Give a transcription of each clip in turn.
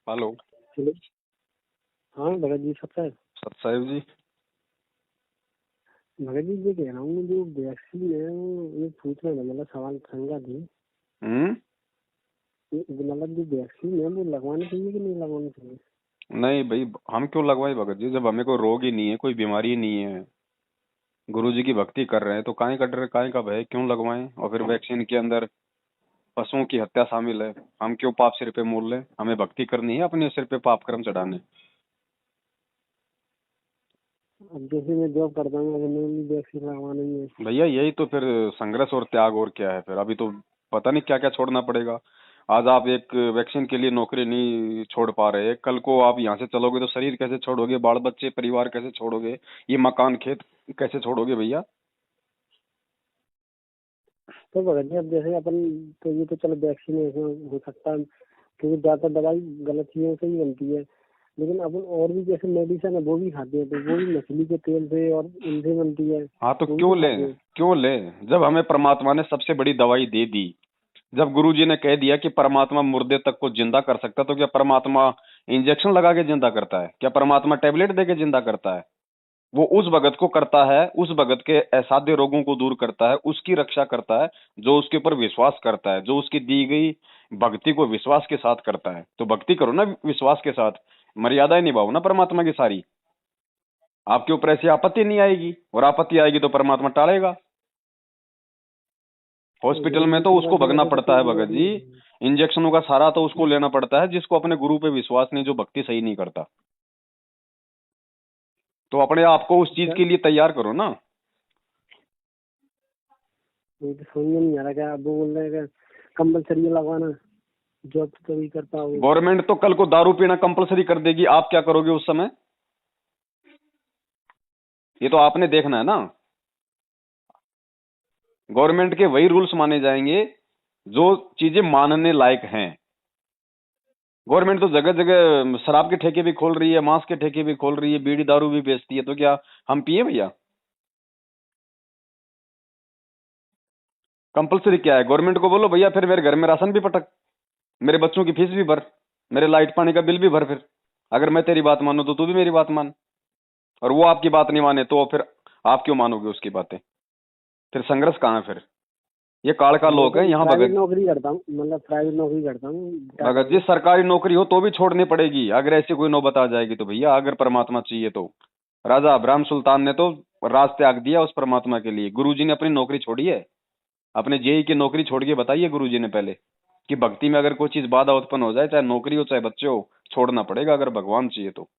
Hello. Hello. हाँ भगत जी साहब। सतसाहिब जी। भगत जी ये कह रहा हूँ, जो वैक्सीन है वो ये पूछना था, मतलब सवाल शंका थी। हम्म। मतलब जो वैक्सीन है वो लगवानी चाहिए कि नहीं लगवानी चाहिए? नहीं भाई, हम क्यों लगवाए भगत जी, जब हमें कोई रोग ही नहीं है, कोई बीमारी ही नहीं है, गुरु जी की भक्ति कर रहे हैं, तो काहे का डर, काहे का भय, क्यों लगवाएं? और फिर वैक्सीन के अंदर पशुओं की हत्या शामिल है। हम क्यों पाप सिर पे मोल लें? हमें भक्ति करनी है, अपने सिर पे पाप कर्म चढ़ाने। अब जैसे मैं जॉब करता हूँ, अगर मैं भी वैक्सीन लगवाना ही है। भैया यही तो फिर संघर्ष और त्याग, और क्या है फिर। अभी तो पता नहीं क्या क्या छोड़ना पड़ेगा। आज आप एक वैक्सीन के लिए नौकरी नहीं छोड़ पा रहे, कल को आप यहाँ से चलोगे तो शरीर कैसे छोड़ोगे, बाल बच्चे परिवार कैसे छोड़ोगे, ये मकान खेत कैसे छोड़ोगे भैया? तो भगत जी अब जैसे अपन, तो ये तो चलो वैक्सीनेशन हो सकता है, क्योंकि ज्यादातर दवाई गलत चीजों से ही बनती है। लेकिन अपन और भी जैसे मेडिसिन है वो भी खाते हैं, तो वो भी मछली के तेल से और इनसे बनती है, हाँ तो वो भी तो क्यों खाते लें? हैं। क्यों लें जब हमें परमात्मा ने सबसे बड़ी दवाई दे दी। जब गुरु जी ने कह दिया कि परमात्मा मुर्दे तक को जिंदा कर सकता है, तो क्या परमात्मा इंजेक्शन लगा के जिंदा करता है? क्या परमात्मा टेबलेट दे के जिंदा करता है? वो उस भगत को करता है, उस भगत के असाध्य रोगों को दूर करता है, उसकी रक्षा करता है जो उसके ऊपर विश्वास करता है, जो उसकी दी गई भक्ति को विश्वास के साथ करता है। तो भक्ति करो ना विश्वास के साथ, मर्यादाएं निभाओ ना परमात्मा की सारी। आपके ऊपर ऐसी आपत्ति नहीं आएगी, और आपत्ति आएगी तो परमात्मा टालेगा। हॉस्पिटल में गुरु जी तो की उसको वजह भगना से तो पड़ता है कोई भगत और जी। नहीं। इंजेक्शनों का सहारा तो उसको लेना पड़ता है जिसको अपने गुरु पे विश्वास नहीं, जो भक्ति सही नहीं करता। तो अपने आप को उस चीज क्या, के लिए तैयार करो ना। मुझे तो समझ में नहीं आ रहा। क्या अब वो बोल रहे हैं कि कंपलसरी लगवाना, जॉब तो तभी कर पाओगे। गवर्नमेंट तो कल को दारू पीना कंपलसरी कर देगी, आप क्या करोगे उस समय? ये तो आपने देखना है ना। गवर्नमेंट के वही रूल्स माने जाएंगे जो चीजें मानने लायक हैं। गवर्नमेंट तो जगह जगह शराब के ठेके भी खोल रही है, मांस के ठेके भी खोल रही है, बीड़ी दारू भी बेचती है, तो क्या हम पिए भैया? कंपलसरी क्या है? गवर्नमेंट को बोलो भैया फिर मेरे घर में राशन भी पटक, मेरे बच्चों की फीस भी भर, मेरे लाइट पानी का बिल भी भर। फिर अगर मैं तेरी बात मानूं तो तू भी मेरी बात मान, और वो आपकी बात नहीं माने तो फिर आप क्यों मानोगे उसकी बातें? फिर संघर्ष कहाँ है फिर? ये काल का मैं लोक तो है यहाँ प्राइवेट भगत। नौकरी करता हूँ, मतलब प्राइवेट नौकरी करता हूँ टाटा भगत जी में। सरकारी नौकरी हो तो भी छोड़नी पड़ेगी, अगर ऐसी कोई नौबत आ जाएगी तो भैया। अगर परमात्मा चाहिए तो राजा अब्राहम सुल्तान ने तो राज त्याग दिया उस परमात्मा के लिए। गुरुजी ने अपनी नौकरी छोड़ी है, अपने जेई की नौकरी छोड़ के बताइए गुरुजी ने पहले कि भक्ति में अगर कोई चीज बाधा उत्पन्न हो जाए, चाहे नौकरी हो चाहे बच्चे हो, छोड़ना पड़ेगा अगर भगवान चाहिए तो।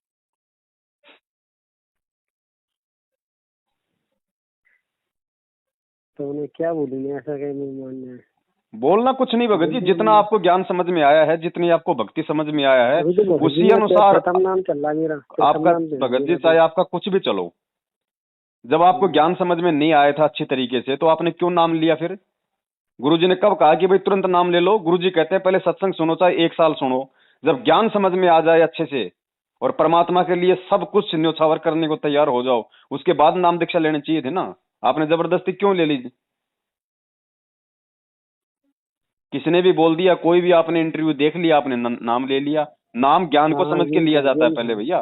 तो उन्हें क्या बोलूंगे, ऐसा क्या मेरे मानना है। बोलना कुछ नहीं भगत जी, बोल जितना बोल आपको ज्ञान समझ में आया है, जितनी आपको भक्ति समझ में आया है, अभी तो भगत जी उसी मेरा अनुसार प्रथम नाम चल रहा है, मेरा प्रथम आपका, नाम पे है भगत जी मेरा तो। चाहे आपका कुछ भी चलो, जब आपको ज्ञान समझ में नहीं आया था अच्छी तरीके से, तो आपने क्यों नाम लिया फिर? गुरुजी ने कब कहा कि भाई तुरंत नाम ले लो? गुरुजी कहते हैं पहले सत्संग सुनो, चाहे 1 साल सुनो, जब ज्ञान समझ में आ जाए अच्छे से और परमात्मा के लिए सब कुछ न्योछावर करने को तैयार हो जाओ, उसके बाद नाम दीक्षा लेनी चाहिए थी ना। आपने जबरदस्ती क्यों ले ली? किसी ने भी बोल दिया, कोई भी आपने इंटरव्यू देख लिया, आपने नाम ले लिया। नाम ज्ञान को हाँ समझ के यही लिया था जाता है यही पहले था। भैया।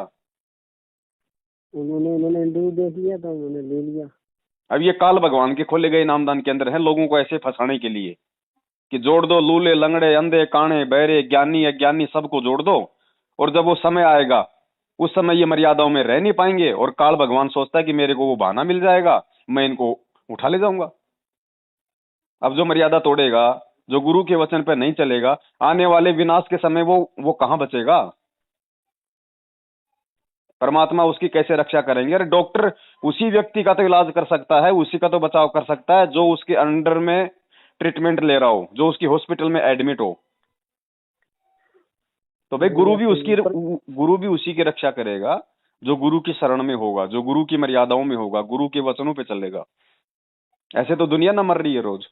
उन्होंने इंटरव्यू देख लिया तो उन्होंने ले लिया। अब ये काल भगवान के खोले गए नामदान के अंदर है, लोगों को ऐसे फंसाने के लिए कि जोड़ दो लूले लंगड़े अंधे काणे बहरे ज्ञानी अज्ञानी सबको जोड़ दो, और जब वो समय आएगा उस समय ये मर्यादाओं में रह नहीं पाएंगे, और काल भगवान सोचता है कि मेरे को वो बहाना मिल जाएगा, मैं इनको उठा ले जाऊंगा। अब जो मर्यादा तोड़ेगा, जो गुरु के वचन पर नहीं चलेगा, आने वाले विनाश के समय वो कहां बचेगा? परमात्मा उसकी कैसे रक्षा करेंगे? अरे डॉक्टर उसी व्यक्ति का तो इलाज कर सकता है, उसी का तो बचाव कर सकता है जो उसके अंडर में ट्रीटमेंट ले रहा हो, जो उसकी हॉस्पिटल में एडमिट हो। तो भाई वो बात सही है पर गुरु भी उसी की रक्षा करेगा जो गुरु की शरण में होगा, जो गुरु की मर्यादाओं में होगा, गुरु के वचनों पे चलेगा। ऐसे तो दुनिया ना मर रही है रोज।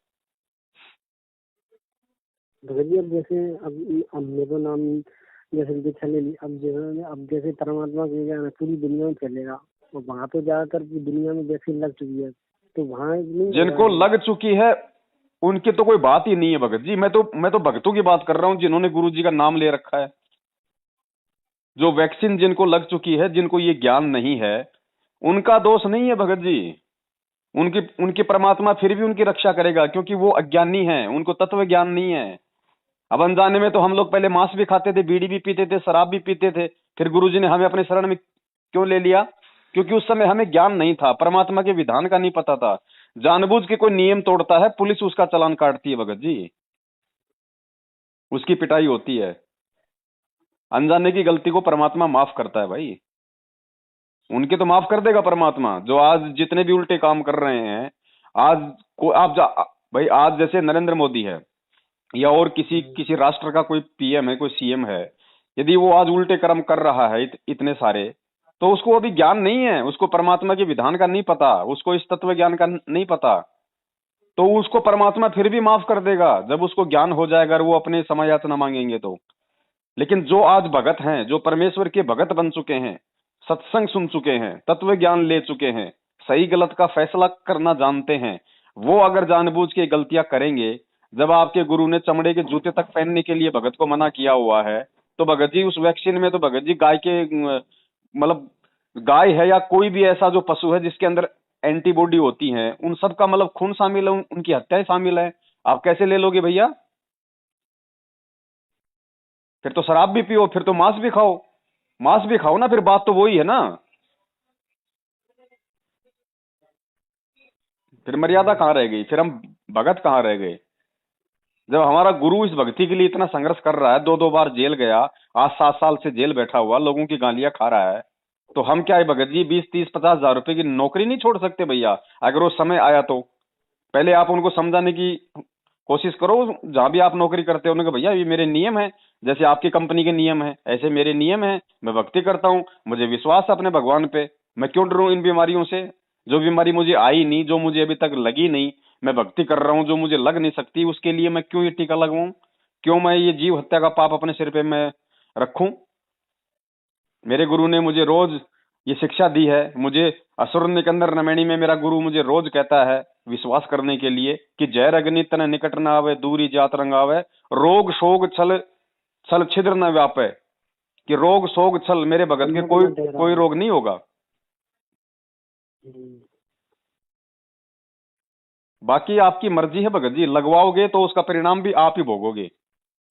भगत जी अब जैसे अब मेरे नाम जैसे दीक्षा ले ली, अब जैसे परमात्मा के ज्ञान है, पूरी दुनिया में चलेगा। और वहाँ तो ज्यादातर की दुनिया में वैक्सीन लग चुकी है, तो वहाँ नहीं होगा जिनको ये। लग चुकी है उनकी तो कोई बात ही नहीं है भगत जी। मैं तो भक्तों की बात कर रहा हूँ जिन्होंने गुरु जी का नाम ले रखा है। जो वैक्सीन जिनको लग चुकी है, जिनको ये ज्ञान नहीं है, उनका दोष नहीं है भगत जी। उनकी उनकी परमात्मा फिर भी उनकी रक्षा करेगा, क्योंकि वो अज्ञानी हैं, उनको तत्व ज्ञान नहीं है। अब अनजाने में तो हम लोग पहले मांस भी खाते थे, बीड़ी भी पीते थे, शराब भी पीते थे, फिर गुरुजी ने हमें अपने शरण में क्यों ले लिया? क्योंकि उस समय हमें ज्ञान नहीं था, परमात्मा के विधान का नहीं पता था। जानबूझ के कोई नियम तोड़ता है, पुलिस उसका चालान काटती है भगत जी, उसकी पिटाई होती है। अनजाने की गलती को परमात्मा माफ करता है भाई, उनके तो माफ कर देगा परमात्मा। जो आज जितने भी उल्टे काम कर रहे हैं, आज को आप भाई आज जैसे नरेंद्र मोदी है या और किसी किसी राष्ट्र का कोई पीएम है, कोई सीएम है, यदि वो आज उल्टे कर्म कर रहा है इतने सारे, तो उसको अभी ज्ञान नहीं है, उसको परमात्मा के विधान का नहीं पता, उसको इस तत्व ज्ञान का नहीं पता। तो उसको परमात्मा फिर भी माफ कर देगा जब उसको ज्ञान हो जाएगा और वो अपने समय याचना मांगेंगे तो। लेकिन जो आज भगत हैं, जो परमेश्वर के भगत बन चुके हैं, सत्संग सुन चुके हैं, तत्व ज्ञान ले चुके हैं, सही गलत का फैसला करना जानते हैं, वो अगर जानबूझ के गलतियां करेंगे, जब आपके गुरु ने चमड़े के जूते तक पहनने के लिए भगत को मना किया हुआ है, तो भगत जी उस वैक्सीन में तो भगत जी गाय के मतलब गाय है या कोई भी ऐसा जो पशु है जिसके अंदर एंटीबॉडी होती है, उन सब का मतलब खून शामिल है, उनकी हत्याएं शामिल है। आप कैसे ले लोगे भैया? फिर तो शराब भी पियो, फिर तो मांस भी खाओ, मांस भी खाओ ना, फिर बात तो वही है ना। फिर मर्यादा कहाँ रह गई? फिर हम भगत कहाँ रह गए? जब हमारा गुरु इस भक्ति के लिए इतना संघर्ष कर रहा है, दो दो बार जेल गया, आज 7 साल से जेल बैठा हुआ, लोगों की गालियां खा रहा है, तो हम क्या है भगत जी 20 30 50 हजार रुपए की नौकरी नहीं छोड़ सकते भैया? अगर वो समय आया तो पहले आप उनको समझाने की कोशिश करो, जहां भी आप नौकरी करते हो उन्होंने कहा भैया ये मेरे नियम है, जैसे आपकी कंपनी के नियम है ऐसे मेरे नियम है, मैं भक्ति करता हूँ, मुझे विश्वास है अपने भगवान पे, मैं क्यों डरूं इन बीमारियों से? जो बीमारी मुझे आई नहीं, जो मुझे अभी तक लगी नहीं, मैं भक्ति कर रहा हूँ, जो मुझे लग नहीं सकती, उसके लिए मैं क्यों ये टीका लगवाऊं? क्यों मैं ये जीव हत्या का पाप अपने सिर पे मैं रखूं? मेरे गुरु ने मुझे रोज ये शिक्षा दी है, मुझे असुर निकंदर नमैनी में मेरा गुरु मुझे रोज कहता है विश्वास करने के लिए कि जय अग्नि तन निकट न आवे, दूरी जात रंग आवे, रोग शोग छल छल छिद्र न व्यापे। कि रोग शोग छल मेरे भगत के कोई कोई रोग नहीं होगा। बाकी आपकी मर्जी है भगत जी, लगवाओगे तो उसका परिणाम भी आप ही भोगोगे,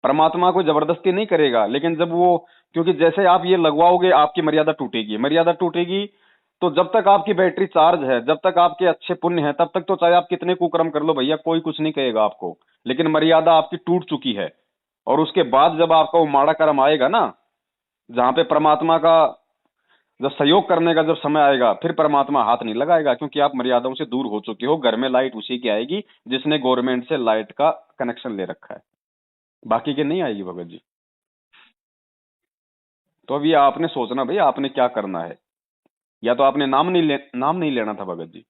परमात्मा को जबरदस्ती नहीं करेगा। लेकिन जब वो, क्योंकि जैसे आप ये लगवाओगे आपकी मर्यादा टूटेगी, मर्यादा टूटेगी तो जब तक आपकी बैटरी चार्ज है, जब तक आपके अच्छे पुण्य है, तब तक तो चाहे आप कितने कुकर्म कर लो भैया, कोई कुछ नहीं कहेगा आपको। लेकिन मर्यादा आपकी टूट चुकी है, और उसके बाद जब आपका वो माड़ा कर्म आएगा ना, जहां पे परमात्मा का जब सहयोग करने का जब समय आएगा, फिर परमात्मा हाथ नहीं लगाएगा, क्योंकि आप मर्यादाओं से दूर हो चुके हो। घर में लाइट उसी की आएगी जिसने गवर्नमेंट से लाइट का कनेक्शन ले रखा है, बाकी के नहीं आएगी भगत जी। तो अब ये आपने सोचना भाई आपने क्या करना है। या तो आपने नाम नहीं लेना था भगत जी,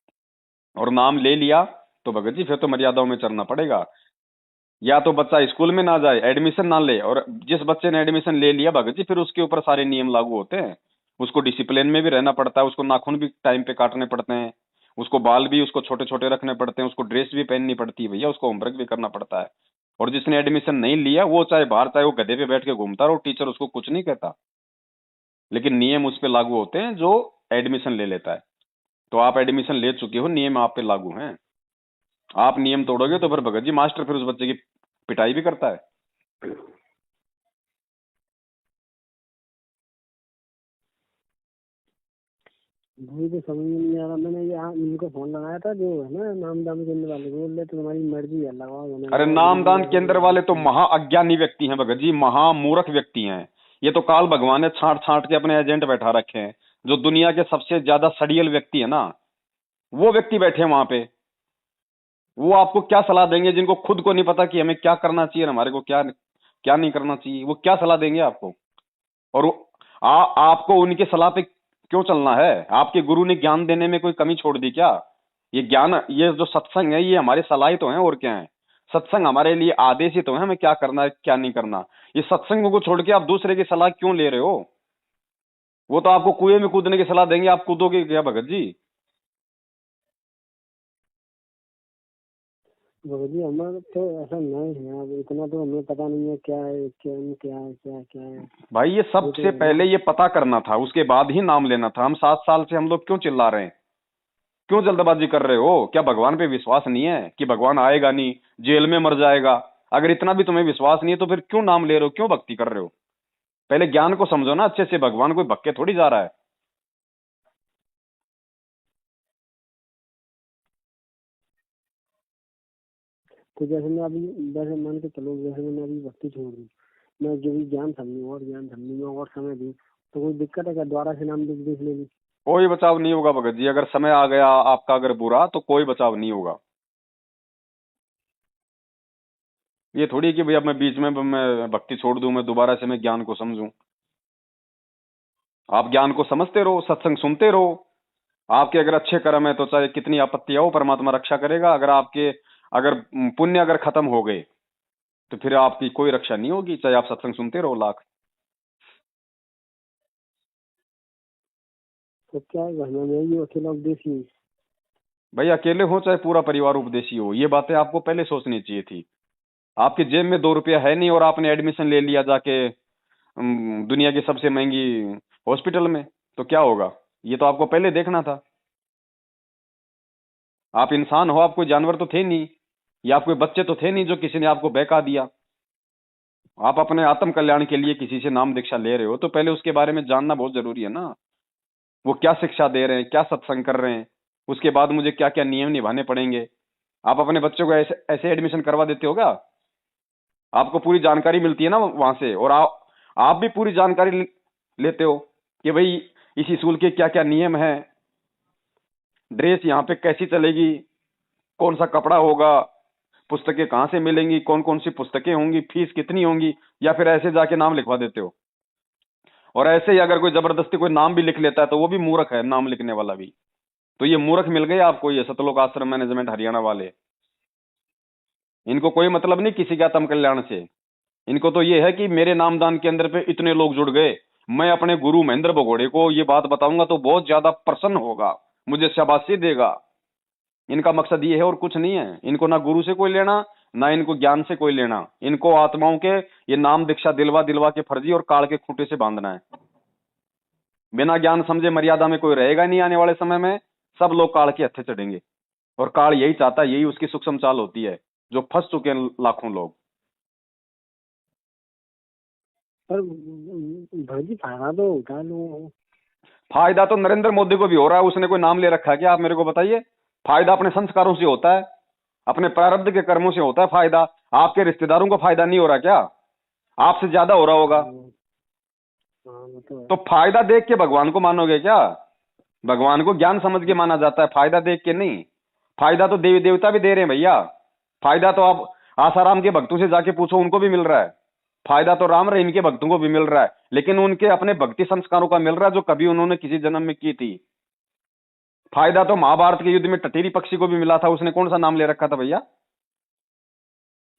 और नाम ले लिया तो भगत जी फिर तो मर्यादाओं में चलना पड़ेगा। या तो बच्चा स्कूल में ना जाए, एडमिशन ना ले, और जिस बच्चे ने एडमिशन ले लिया भगत जी फिर उसके ऊपर सारे नियम लागू होते हैं। उसको डिसिप्लिन में भी रहना पड़ता है, उसको नाखून भी टाइम पे काटने पड़ते हैं, उसको बाल भी उसको छोटे छोटे रखने पड़ते हैं, उसको ड्रेस भी पहननी पड़ती है भैया, उसको होमवर्क भी करना पड़ता है। और जिसने एडमिशन नहीं लिया वो चाहे बाहर, चाहे वो गधे पे बैठ के घूमता रहो, टीचर उसको कुछ नहीं कहता, लेकिन नियम उस पे लागू होते हैं जो एडमिशन ले लेता है। तो आप एडमिशन ले चुके हो, नियम आप पे लागू हैं। आप नियम तोड़ोगे तो फिर भगत जी मास्टर फिर उस बच्चे की पिटाई भी करता है। वही तो समझ में नहीं आ रहा। मैंने यहाँ इनको फोन लगाया था, जो है ना नामदान केंद्र वाले, बोल रहे तो तुम्हारी मर्जी है, लगाओ। मैंने अरे नामदान केंद्र वाले तो महा अज्ञानी व्यक्ति हैं भगत जी, महामूर्ख व्यक्ति हैं। ये तो काल भगवान ने छांट छांट के अपने एजेंट बैठा रखे हैं। जो दुनिया के सबसे ज्यादा सड़ियल व्यक्ति है ना, वो व्यक्ति बैठे हैं वहां पे। वो आपको क्या सलाह देंगे जिनको खुद को नहीं पता कि हमें क्या करना चाहिए और हमारे को क्या क्या नहीं करना चाहिए? वो क्या सलाह देंगे आपको? और आपको उनके सलाह पे क्यों चलना है? आपके गुरु ने ज्ञान देने में कोई कमी छोड़ दी क्या? ये ज्ञान, ये जो सत्संग है, ये हमारे सलाह ही तो है, और क्या है? सत्संग हमारे लिए आदेश ही तो है, हमें क्या करना है क्या नहीं करना। ये सत्संग को छोड़ के आप दूसरे की सलाह क्यों ले रहे हो? वो तो आपको कुएं में कूदने की सलाह देंगे, आप कूदोगे क्या भगत जी? भगत जी हमारा तो ऐसा नहीं है, अब इतना तो हमें पता नहीं है क्या है क्या क्या है क्या क्या है। भाई ये ये सबसे तो पहले ये पता करना था, उसके बाद ही नाम लेना था। हम 7 साल से हम लोग क्यों चिल्ला रहे हैं, क्यों जल्दबाजी कर रहे हो? क्या भगवान पे विश्वास नहीं है कि भगवान आएगा नहीं, जेल में मर जाएगा? अगर इतना भी तुम्हें विश्वास नहीं है तो फिर क्यों नाम ले रहे हो, क्यों भक्ति कर रहे हो? पहले ज्ञान को समझो ना अच्छे से, भगवान कोई भक्के थोड़ी जा रहा है। तो जैसे मैं अभी, वैसे मान के चलो जैसे मैंने अभी भक्ति छोड़ दी, मैं जो भी ज्ञान समझूँ और ज्ञान समझने में और समय दूँ, तो कोई दिक्कत है क्या दोबारा से नाम लिख देख लेगी? कोई बचाव नहीं होगा भगत जी, अगर समय आ गया आपका अगर बुरा, तो कोई बचाव नहीं होगा। ये थोड़ी कि भैया मैं बीच में मैं भक्ति छोड़ दूं, मैं दोबारा से मैं ज्ञान को समझूं। आप ज्ञान को समझते रहो, सत्संग सुनते रहो। आपके अगर अच्छे कर्म है तो चाहे कितनी आपत्तियां हो, परमात्मा रक्षा करेगा। अगर आपके अगर पुण्य अगर खत्म हो गए तो फिर आपकी कोई रक्षा नहीं होगी, चाहे आप सत्संग सुनते रहो लाख। तो क्या है, घर में मैं ही अकेला उपदेशी हूँ? भाई अकेले हो चाहे पूरा परिवार उपदेशी हो, ये बातें आपको पहले सोचनी चाहिए थी। आपकी जेब में 2 रुपया है नहीं और आपने एडमिशन ले लिया जाके दुनिया की सबसे महंगी हॉस्पिटल में, तो क्या होगा? ये तो आपको पहले देखना था। आप इंसान हो, आप कोई जानवर तो थे नहीं, या आप कोई बच्चे तो थे नहीं जो किसी ने आपको बहका दिया। आप अपने आत्म कल्याण के लिए किसी से नाम दीक्षा ले रहे हो तो पहले उसके बारे में जानना बहुत जरूरी है ना। वो क्या शिक्षा दे रहे हैं, क्या सत्संग कर रहे हैं, उसके बाद मुझे क्या क्या नियम निभाने पड़ेंगे। आप अपने बच्चों को ऐसे ऐसे एडमिशन करवा देते हो क्या? आपको पूरी जानकारी मिलती है ना वहां से, और आप भी पूरी जानकारी लेते हो कि भाई इस स्कूल के क्या क्या नियम है, ड्रेस यहाँ पे कैसी चलेगी, कौन सा कपड़ा होगा, पुस्तकें कहाँ से मिलेंगी, कौन कौन सी पुस्तकें होंगी, फीस कितनी होंगी। या फिर ऐसे जाके नाम लिखवा देते हो? और ऐसे ही अगर कोई जबरदस्ती कोई नाम भी लिख लेता है तो वो भी मूर्ख है, नाम लिखने वाला भी। तो ये मूर्ख मिल गए आपको, ये सतलोक आश्रम मैनेजमेंट हरियाणा वाले। इनको कोई मतलब नहीं किसी के आत्म कल्याण से। इनको तो ये है कि मेरे नामदान के अंदर पे इतने लोग जुड़ गए, मैं अपने गुरु महेंद्र भगोड़े को ये बात बताऊंगा तो बहुत ज्यादा प्रसन्न होगा, मुझे शाबाशी देगा। इनका मकसद ये है और कुछ नहीं है। इनको ना गुरु से कोई लेना, ना इनको ज्ञान से कोई लेना। इनको आत्माओं के ये नाम दीक्षा दिलवा दिलवा के फर्जी और काल के खूंटे से बांधना है। बिना ज्ञान समझे मर्यादा में कोई रहेगा नहीं आने वाले समय में। सब लोग काल के हत्थे चढ़ेंगे, और काल यही चाहता है, यही उसकी सूक्ष्म चाल होती है, जो फंस चुके हैं लाखों लोग। पर भाजी फायदा तो उठा लो। फायदा तो नरेंद्र मोदी को भी हो रहा है, उसने कोई नाम ले रखा है क्या? आप मेरे को बताइए। फायदा अपने संस्कारों से होता है, अपने प्रारब्ध के कर्मों से होता है फायदा। आपके रिश्तेदारों को फायदा नहीं हो रहा क्या? आपसे ज्यादा हो रहा होगा। हाँ वो तो है। तो फायदा देख के भगवान को मानोगे क्या? भगवान को ज्ञान समझ के माना जाता है, फायदा देख के नहीं। फायदा तो देवी देवता भी दे रहे हैं भैया। फायदा तो आप आसाराम के भक्तों से जाके पूछो, उनको भी मिल रहा है। फायदा तो राम रहीम के भक्तों को भी मिल रहा है, लेकिन उनके अपने भक्ति संस्कारों का मिल रहा है जो कभी उन्होंने किसी जन्म में की थी। फायदा तो महाभारत के युद्ध में टटीरी पक्षी को भी मिला था, उसने कौन सा नाम ले रखा था भैया?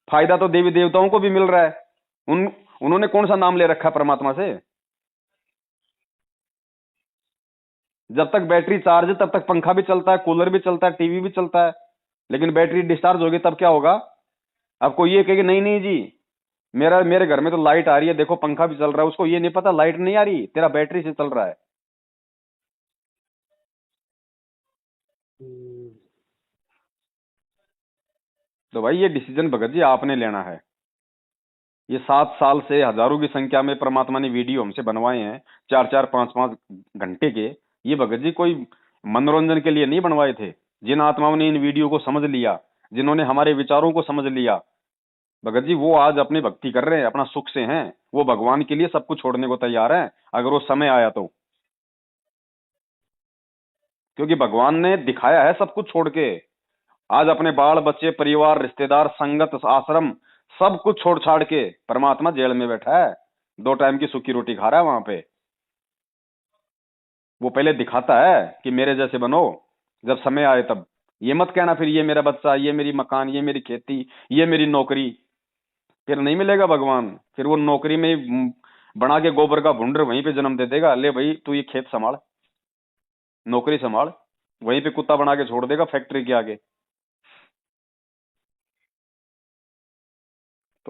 फायदा तो देवी देवताओं को भी मिल रहा है, उन्होंने कौन सा नाम ले रखा है परमात्मा से? जब तक बैटरी चार्ज है तब तक पंखा भी चलता है, कूलर भी चलता है, टीवी भी चलता है। लेकिन बैटरी डिस्चार्ज होगी तब क्या होगा? अब कोई ये कहेगा नहीं नहीं जी, मेरे घर में तो लाइट आ रही है, देखो पंखा भी चल रहा है। उसको ये नहीं पता लाइट नहीं आ रही, तेरा बैटरी से चल रहा है। हम्म, तो भाई ये डिसीजन भगत जी आपने लेना है। ये 7 साल से हजारों की संख्या में परमात्मा ने वीडियो हमसे बनवाए हैं, 4 4 5 5 घंटे के। ये भगत जी कोई मनोरंजन के लिए नहीं बनवाए थे। जिन आत्माओं ने इन वीडियो को समझ लिया, जिन्होंने हमारे विचारों को समझ लिया, भगत जी वो आज अपनी भक्ति कर रहे हैं, अपना सुख से हैं। वो भगवान के लिए सब कुछ छोड़ने को तैयार हैं, अगर वो समय आया तो। क्योंकि भगवान ने दिखाया है सब कुछ छोड़ के। आज अपने बाल बच्चे परिवार रिश्तेदार संगत आश्रम सब कुछ छोड़ छाड़ के परमात्मा जेल में बैठा है, 2 टाइम की सूखी रोटी खा रहा है वहां पे। वो पहले दिखाता है कि मेरे जैसे बनो, जब समय आए तब। ये मत कहना फिर ये मेरा बच्चा, ये मेरी मकान, ये मेरी खेती, ये मेरी नौकरी। फिर नहीं मिलेगा भगवान। फिर वो नौकरी में बना के गोबर का भुंडर वहीं पे जन्म दे देगा, ले भाई तू ये खेत संभाल, नौकरी संभाल। वहीं पे कुत्ता बना के छोड़ देगा फैक्ट्री के आगे।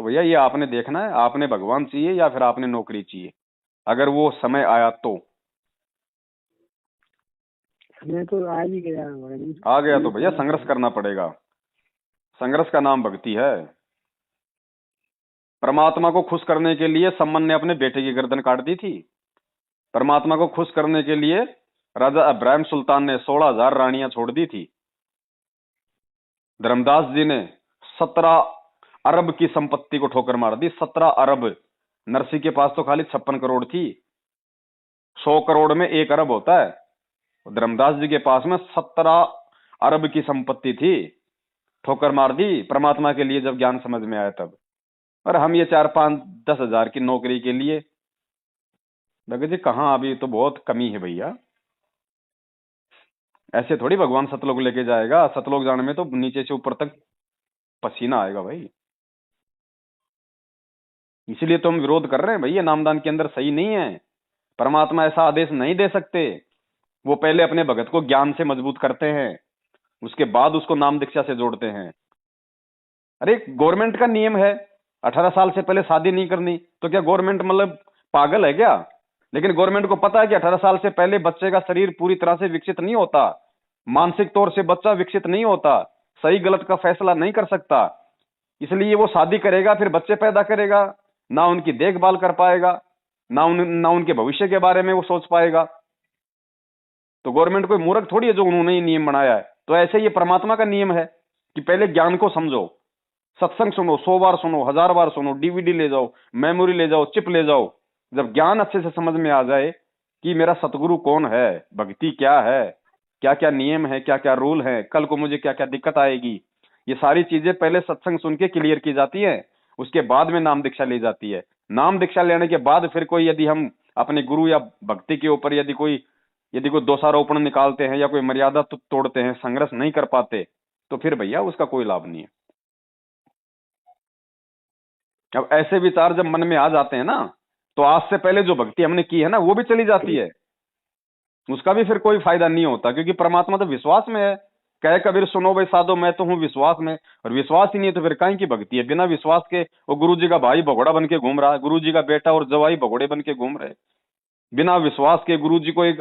तो भैया ये आपने देखना है, आपने भगवान चाहिए या फिर आपने नौकरी चाहिए, अगर वो समय आया तो। मैं तो आ ही गया भाई। आ गया तो भैया संघर्ष करना पड़ेगा। संघर्ष का नाम भक्ति है। परमात्मा को खुश करने के लिए सम्मन ने अपने बेटे की गर्दन काट दी थी। परमात्मा को खुश करने के लिए राजा इब्राहिम सुल्तान ने 16,000 रानियां छोड़ दी थी। धर्मदास जी ने 17 अरब की संपत्ति को ठोकर मार दी। 17 अरब। नरसी के पास तो खाली 56 करोड़ थी। 100 करोड़ में 1 अरब होता है। धर्मदास जी के पास में 17 अरब की संपत्ति थी। ठोकर मार दी परमात्मा के लिए जब ज्ञान समझ में आया तब। और हम ये 4-5-10 हजार की नौकरी के लिए, भगत जी कहाँ, अभी तो बहुत कमी है भैया। ऐसे थोड़ी भगवान सतलोक लेके जाएगा। सतलोक जाने में तो नीचे से ऊपर तक पसीना आएगा भाई। इसीलिए तो हम विरोध कर रहे हैं भैया, नामदान के अंदर सही नहीं है। परमात्मा ऐसा आदेश नहीं दे सकते। वो पहले अपने भगत को ज्ञान से मजबूत करते हैं, उसके बाद उसको नाम दीक्षा से जोड़ते हैं। अरे गवर्नमेंट का नियम है 18 साल से पहले शादी नहीं करनी, तो क्या गवर्नमेंट मतलब पागल है क्या? लेकिन गवर्नमेंट को पता है कि 18 साल से पहले बच्चे का शरीर पूरी तरह से विकसित नहीं होता, मानसिक तौर से बच्चा विकसित नहीं होता, सही गलत का फैसला नहीं कर सकता। इसलिए वो शादी करेगा, फिर बच्चे पैदा करेगा, ना उनकी देखभाल कर पाएगा, ना उनके भविष्य के बारे में वो सोच पाएगा। तो गवर्नमेंट कोई मूर्ख थोड़ी है जो उन्होंने ये नियम बनाया है। तो ऐसे ये परमात्मा का नियम है कि पहले ज्ञान को समझो, सत्संग सुनो, 100 बार सुनो, 1000 बार सुनो, डीवीडी ले जाओ, मेमोरी ले जाओ, चिप ले जाओ। जब ज्ञान अच्छे से समझ में आ जाए कि मेरा सतगुरु कौन है, भक्ति क्या है, क्या क्या नियम है, क्या क्या रूल है, कल को मुझे क्या क्या दिक्कत आएगी, ये सारी चीजें पहले सत्संग सुन के क्लियर की जाती है। उसके बाद में नाम दीक्षा ली जाती है। नाम दीक्षा लेने के बाद फिर कोई, यदि हम अपने गुरु या भक्ति के ऊपर यदि कोई दोषारोपण निकालते हैं या कोई मर्यादा तोड़ते हैं, संघर्ष नहीं कर पाते, तो फिर भैया उसका कोई लाभ नहीं है। अब ऐसे विचार जब मन में आ जाते हैं ना, तो आज से पहले जो भक्ति हमने की है ना, वो भी चली जाती है। उसका भी फिर कोई फायदा नहीं होता, क्योंकि परमात्मा तो विश्वास में है। कहे कबीर सुनो भाई साधो, मैं तो हूं विश्वास में। और विश्वास ही नहीं है तो फिर काहे की भक्ति है? बिना विश्वास के वो गुरु जी का भाई भगोड़ा बन के घूम रहा है, गुरु जी का बेटा और जवाई भगोड़े बन के घूम रहे। बिना विश्वास के गुरु जी को एक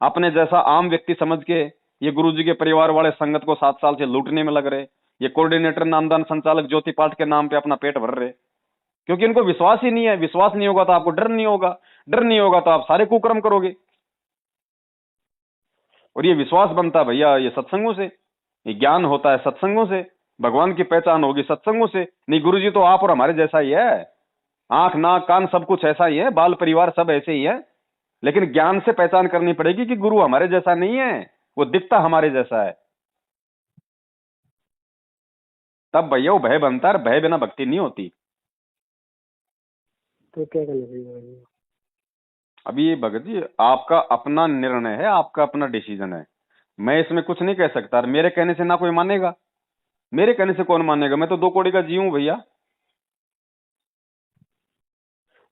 अपने जैसा आम व्यक्ति समझ के ये गुरु जी के परिवार वाले संगत को 7 साल से लूटने में लग रहे। ये कोऑर्डिनेटर नामदान संचालक ज्योति पाठ के नाम पे अपना पेट भर रहे, क्योंकि इनको विश्वास ही नहीं है। विश्वास नहीं होगा तो आपको डर नहीं होगा, डर नहीं होगा तो आप सारे कुकर्म करोगे। और ये विश्वास बनता है भैया ये सत्संगों से, ये ज्ञान होता है सत्संगों से, भगवान की पहचान होगी सत्संगों से। नहीं गुरु जी तो आप और हमारे जैसा ही है, आंख नाक कान सब कुछ ऐसा ही है, बाल परिवार सब ऐसे ही है। लेकिन ज्ञान से पहचान करनी पड़ेगी कि गुरु हमारे जैसा नहीं है, वो दिखता हमारे जैसा है। तब भैया वो भय बनता है, भय बिना भक्ति नहीं होती। तो क्या करना चाहिए भाई? अभी ये भगत जी आपका अपना निर्णय है, आपका अपना डिसीजन है। मैं इसमें कुछ नहीं कह सकता। मेरे कहने से ना कोई मानेगा, मेरे कहने से कौन मानेगा? मैं तो 2 कौड़ी का जीव हूं भैया।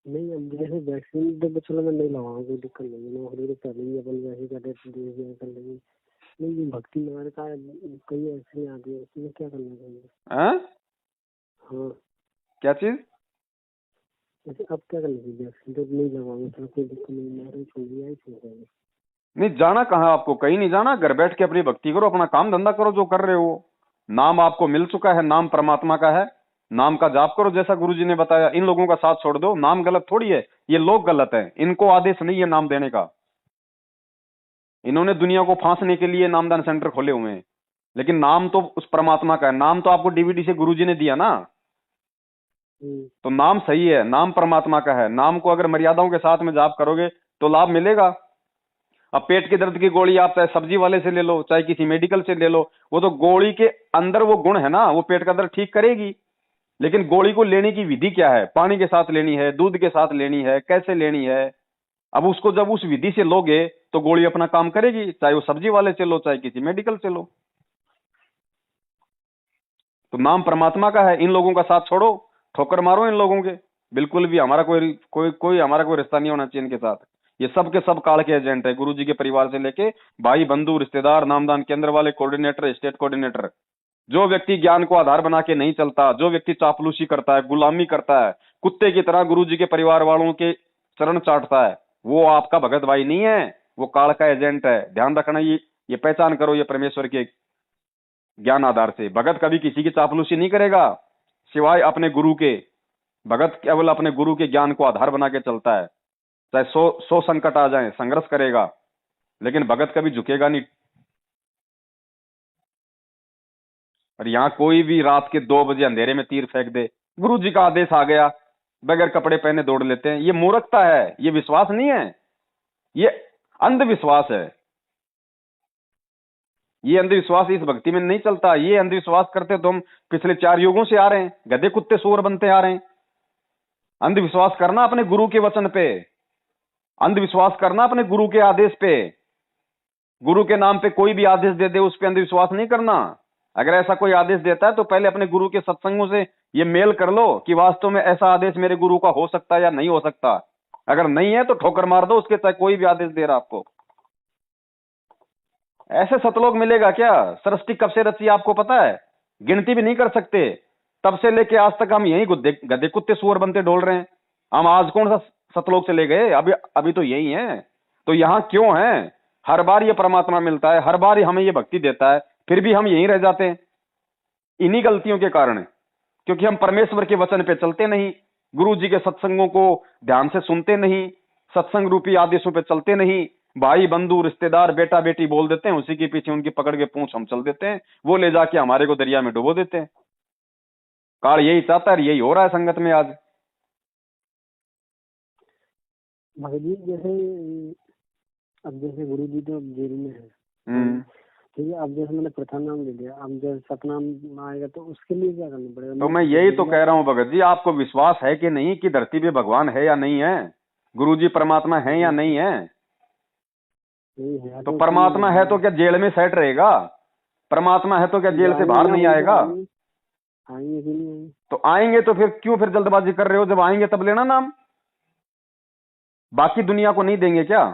नहीं, अब जैसे वैक्सीन तो चलो मैं नहीं लगाऊंगा, कोई दिक्कत नहीं है। नौकरी तो कर लेंगे अपन, वैसे कर कर लेंगे। नहीं भक्ति मार्ग का कई ऐसे आती है, उसमें क्या करना चाहिए? हैं? हाँ, क्या चीज? जैसे अब क्या करना चाहिए? वैक्सीन तो नहीं लगाऊंगा, चलो कोई दिक्कत नहीं, मैं छोड़ दिया ही छोड़ देंगे। नहीं जाना कहाँ, आपको कहीं नहीं जाना। घर बैठ के अपनी भक्ति करो, अपना काम धंधा करो जो कर रहे हो। नाम आपको मिल चुका है, नाम परमात्मा का है, नाम का जाप करो जैसा गुरुजी ने बताया। इन लोगों का साथ छोड़ दो। नाम गलत थोड़ी है, ये लोग गलत हैं, इनको आदेश नहीं है नाम देने का। इन्होंने दुनिया को फांसने के लिए नामदान सेंटर खोले हुए हैं, लेकिन नाम तो उस परमात्मा का है। नाम तो आपको डीवीडी से गुरुजी ने दिया ना, तो नाम सही है, नाम परमात्मा का है। नाम को अगर मर्यादाओं के साथ में जाप करोगे तो लाभ मिलेगा। अब पेट के दर्द की गोली आप चाहे सब्जी वाले से ले लो, चाहे किसी मेडिकल से ले लो, वो तो गोली के अंदर वो गुण है ना, वो पेट का दर्द ठीक करेगी। लेकिन गोली को लेने की विधि क्या है? पानी के साथ लेनी है, दूध के साथ लेनी है, कैसे लेनी है? अब उसको जब उस विधि से लोगे तो गोली अपना काम करेगी, चाहे वो सब्जी वाले से लो, चाहे किसी मेडिकल से लो। तो नाम परमात्मा का है, इन लोगों का साथ छोड़ो, ठोकर मारो इन लोगों के। बिल्कुल भी हमारा कोई हमारा कोई रिश्ता नहीं होना चाहिए इनके साथ। ये सब के सब काल के एजेंट है, गुरु जी के परिवार से लेके भाई बंधु रिश्तेदार, नामदान केंद्र वाले, कोऑर्डिनेटर, स्टेट कोऑर्डिनेटर, जो व्यक्ति ज्ञान को आधार बना के नहीं चलता, जो व्यक्ति चापलूसी करता है, गुलामी करता है, कुत्ते की तरह गुरुजी के परिवार वालों के चरण चाटता है, वो आपका भगत भाई नहीं है, वो काल का एजेंट है। ध्यान रखना, ये पहचान करो, ये परमेश्वर के ज्ञान आधार से। भगत कभी किसी की चापलूसी नहीं करेगा सिवाय अपने गुरु के। भगत केवल अपने गुरु के ज्ञान को आधार बना के चलता है। चाहे 100 संकट आ जाए, संघर्ष करेगा, लेकिन भगत कभी झुकेगा नहीं। और यहाँ कोई भी रात के 2 बजे अंधेरे में तीर फेंक दे, गुरु जी का आदेश आ गया, बगैर कपड़े पहने दौड़ लेते हैं। ये मूर्खता है, ये विश्वास नहीं है, ये अंधविश्वास है। ये अंधविश्वास इस भक्ति में नहीं चलता। ये अंधविश्वास करते तो हम पिछले 4 युगों से आ रहे हैं, गधे कुत्ते सूअर बनते आ रहे हैं। अंधविश्वास करना अपने गुरु के वचन पे, अंधविश्वास करना अपने गुरु के आदेश पे। गुरु के नाम पे कोई भी आदेश दे दे, उस पे अंधविश्वास नहीं करना। अगर ऐसा कोई आदेश देता है तो पहले अपने गुरु के सत्संगों से ये मेल कर लो कि वास्तव में ऐसा आदेश मेरे गुरु का हो सकता है या नहीं हो सकता। अगर नहीं है तो ठोकर मार दो उसके, चाहे कोई भी आदेश दे रहा आपको। ऐसे सतलोक मिलेगा क्या? सृष्टि कब से रची आपको पता है? गिनती भी नहीं कर सकते। तब से लेके आज तक हम यही गधे कुत्ते सूअर बनते डोल रहे हैं। हम आज कौन सा सतलोक चले गए? अभी तो यही है। तो यहाँ क्यों है? हर बार ये परमात्मा मिलता है, हर बार ही हमें ये भक्ति देता है, फिर भी हम यहीं रह जाते हैं इन्हीं गलतियों के कारण। क्योंकि हम परमेश्वर के वचन पे चलते नहीं, गुरु जी के सत्संगों को ध्यान से सुनते नहीं, सत्संग रूपी आदेशों पे चलते नहीं। भाई बंधु रिश्तेदार बेटा बेटी बोल देते हैं, उसी के पीछे उनकी पकड़ के पूंछ हम चल देते हैं, वो ले जाके हमारे को दरिया में डुबो देते हैं। काल यही चाहता है, यही हो रहा है संगत में आज। भगत जी जैसे अब जैसे गुरु जी तो जेल में है, ठीक है, अब जैसे मैंने प्रथम नाम ले लिया, अब जैसे सतनाम आएगा तो उसके लिए क्या करना पड़ेगा? तो मैं यही तो कह रहा हूँ भगत जी, आपको विश्वास है कि नहीं कि धरती पे भगवान है या नहीं है, गुरु जी परमात्मा है या नहीं है? नहीं है तो परमात्मा है तो क्या जेल में सेट रहेगा? परमात्मा है तो क्या जेल से बाहर नहीं आएगा? आएंगे कि नहीं आएंगे? तो आएंगे तो फिर जल्दबाजी कर रहे हो? जब आएंगे तब लेना नाम, बाकी दुनिया को नहीं देंगे क्या?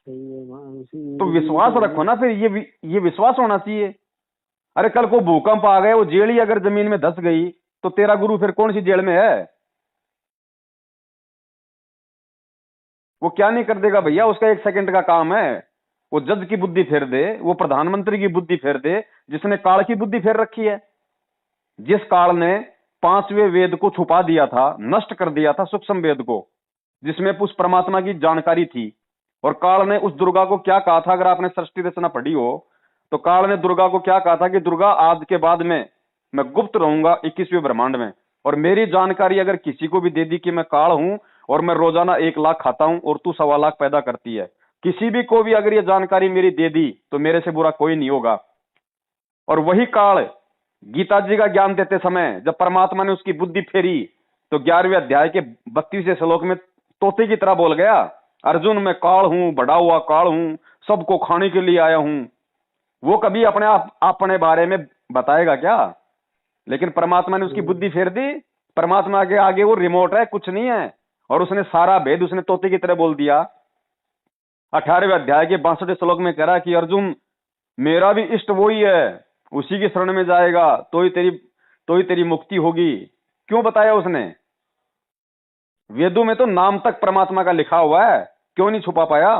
सही है, तो विश्वास रखो ना, फिर ये विश्वास होना चाहिए। अरे कल को भूकंप आ गए, वो जेल ही अगर जमीन में धस गई तो तेरा गुरु फिर कौन सी जेल में है? वो क्या नहीं कर देगा भैया, उसका 1 सेकंड का काम है। वो जज की बुद्धि फेर दे, वो प्रधानमंत्री की बुद्धि फेर दे, जिसने काल की बुद्धि फेर रखी है। जिस काल ने 5वें वेद को छुपा दिया था, नष्ट कर दिया था सूक्ष्म वेद को, जिसमें उस परमात्मा की जानकारी थी। और काल ने उस दुर्गा को क्या कहा था? अगर आपने सृष्टि रचना पढ़ी हो तो काल ने दुर्गा को क्या कहा था कि दुर्गा आज के बाद में मैं गुप्त रहूंगा 21वें ब्रह्मांड में, और मेरी जानकारी अगर किसी को भी दे दी कि मैं काल हूं और मैं रोजाना 1 लाख खाता हूं और तू 1.25 लाख पैदा करती है, किसी भी को भी अगर ये जानकारी मेरी दे दी तो मेरे से बुरा कोई नहीं होगा। और वही काल गीता जी का ज्ञान देते समय जब परमात्मा ने उसकी बुद्धि फेरी तो 11वें अध्याय के 32वें श्लोक में तोते की तरह बोल गया, अर्जुन मैं काल हूं, बड़ा हुआ काल हूं, सबको खाने के लिए आया हूं। वो कभी अपने बारे में बताएगा क्या? लेकिन परमात्मा ने उसकी बुद्धि फेर दी। परमात्मा के आगे वो रिमोट है, कुछ नहीं है। और उसने सारा भेद उसने तोते की तरह बोल दिया। 18वें अध्याय के 62वें श्लोक में कह रहा कि अर्जुन मेरा भी इष्ट वही है, उसी की शरण में जाएगा तो ही तेरी मुक्ति होगी। क्यों बताया उसने? वेदों में तो नाम तक परमात्मा का लिखा हुआ है, क्यों नहीं छुपा पाया?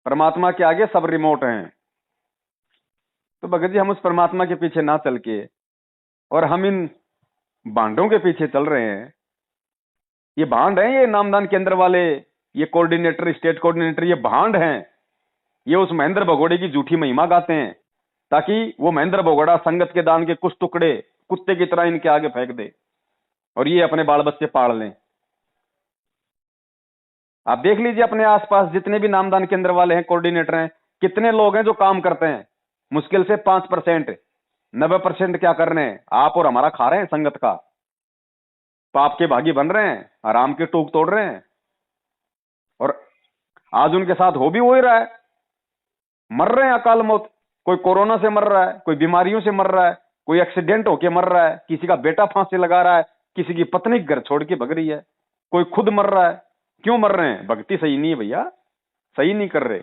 परमात्मा के आगे सब रिमोट हैं। तो भगत जी हम उस परमात्मा के पीछे ना चल के और हम इन भांडों के पीछे चल रहे हैं। ये भांड हैं, ये नामदान केंद्र वाले, ये कोऑर्डिनेटर, स्टेट कोऑर्डिनेटर, ये भांड हैं। ये उस महेंद्र भगोड़े की झूठी महिमा गाते हैं ताकि वो महेंद्र भगोड़ा संगत के दान के कुछ टुकड़े कुत्ते की तरह इनके आगे फेंक दे और ये अपने बाल बच्चे पाल लें। आप देख लीजिए अपने आसपास जितने भी नामदान केंद्र वाले हैं, कोऑर्डिनेटर हैं, कितने लोग हैं जो काम करते हैं? मुश्किल से 5%। 90% क्या कर रहे हैं? आप और हमारा खा रहे हैं संगत का, पाप के भागी बन रहे हैं, आराम के टूक तोड़ रहे हैं। और आज उनके साथ हो भी वही रहा है, मर रहे हैं अकाल मौत। कोई कोरोना से मर रहा है, कोई बीमारियों से मर रहा है, कोई एक्सीडेंट होके मर रहा है, किसी का बेटा फांसी लगा रहा है, किसी की पत्नी घर छोड़ के भग रही है, कोई खुद मर रहा है। क्यों मर रहे हैं? भक्ति सही नहीं है भैया, सही नहीं कर रहे।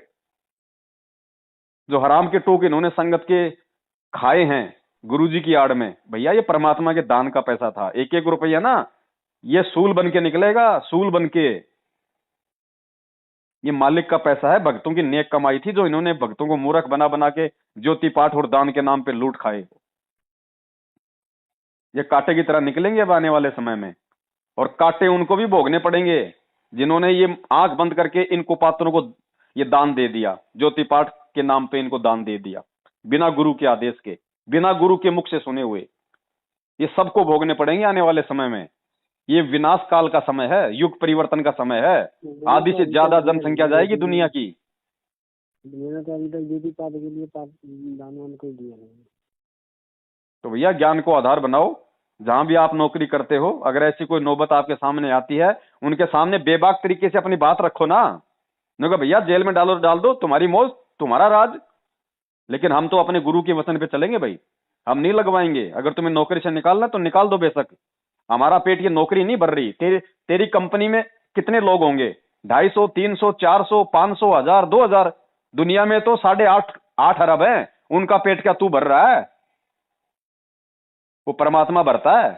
जो हराम के टोक इन्होंने संगत के खाए हैं गुरुजी की आड़ में, भैया ये परमात्मा के दान का पैसा था। एक एक रुपया ना ये सूल बन के निकलेगा, सूल बन के। ये मालिक का पैसा है, भक्तों की नेक कमाई थी, जो इन्होंने भक्तों को मूर्ख बना बना के ज्योति पाठ और दान के नाम पे लूट खाए। ये कांटे की तरह निकलेंगे अब आने वाले समय में, और कांटे उनको भी भोगने पड़ेंगे जिन्होंने ये आंख बंद करके इन कुपात्रों को ये दान दे दिया, ज्योति पाठ के नाम पे इनको दान दे दिया, बिना गुरु के आदेश के, बिना गुरु के मुख से सुने हुए। ये सबको भोगने पड़ेंगे आने वाले समय में। ये विनाश काल का समय है, युग परिवर्तन का समय है। आधी से ज्यादा जनसंख्या जाएगी दुनिया की। मैंने तो अभी तक ज्योति पाठ के लिए पाप दान वान कोई दिया नहीं। तो भैया ज्ञान को आधार बनाओ। जहां भी आप नौकरी करते हो, अगर ऐसी कोई नौबत आपके सामने आती है, उनके सामने बेबाक तरीके से अपनी बात रखो ना। नहीं कहा भैया जेल में डाल दो, तुम्हारी मौज, तुम्हारा राज, लेकिन हम तो अपने गुरु के वचन पे चलेंगे भाई। हम नहीं लगवाएंगे। अगर तुम्हें नौकरी से निकालना तो निकाल दो बेशक, हमारा पेट ये नौकरी नहीं भर रही। तेरी कंपनी में कितने लोग होंगे? 250, 300, 400, 500, 1000, 2000। दुनिया में तो 8.5 अरब है, उनका पेट क्या तू भर रहा है? वो परमात्मा भरता है।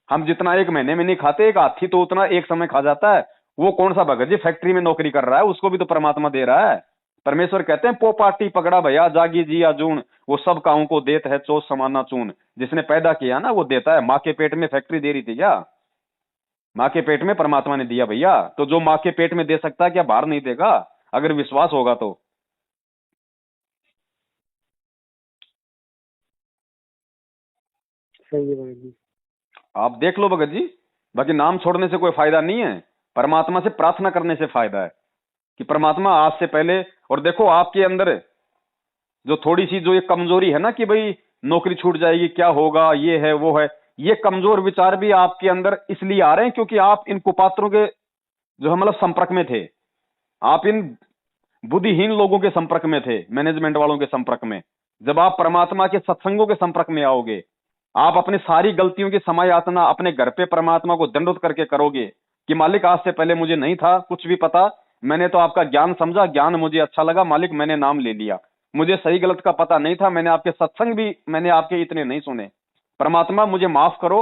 हम जितना एक महीने में नहीं खाते, एक हाथी तो उतना एक समय खा जाता है। वो कौन सा भगत जी फैक्ट्री में नौकरी कर रहा है? उसको भी तो परमात्मा दे रहा है। परमेश्वर कहते हैं, पोपाटी पकड़ा भैया जागी जी अजून, वो सब काऊ को देत है चोस समाना चून। जिसने पैदा किया ना वो देता है। माँ के पेट में फैक्ट्री दे रही थी क्या? माँ के पेट में परमात्मा ने दिया भैया। तो जो माँ के पेट में दे सकता है, क्या बाहर नहीं देगा? अगर विश्वास होगा तो। सही है भाई जी। आप देख लो भगत जी। बाकी नाम छोड़ने से कोई फायदा नहीं है, परमात्मा से प्रार्थना करने से फायदा है कि परमात्मा आज से पहले। और देखो आपके अंदर जो थोड़ी सी जो ये कमजोरी है ना कि भाई नौकरी छूट जाएगी, क्या होगा, ये है वो है, ये कमजोर विचार भी आपके अंदर इसलिए आ रहे हैं क्योंकि आप इन कुपात्रों के जो है मतलब संपर्क में थे। आप इन बुद्धिहीन लोगों के संपर्क में थे, मैनेजमेंट वालों के संपर्क में। जब आप परमात्मा के सत्संगों के संपर्क में आओगे, आप अपनी सारी गलतियों की समय यातना अपने घर पे परमात्मा को दंडोत करके करोगे कि मालिक आज से पहले मुझे नहीं था कुछ भी पता, मैंने तो आपका ज्ञान समझा, ज्ञान मुझे अच्छा लगा मालिक, मैंने नाम ले लिया। मुझे सही गलत का पता नहीं था, मैंने आपके सत्संग भी मैंने आपके इतने नहीं सुने। परमात्मा मुझे माफ करो।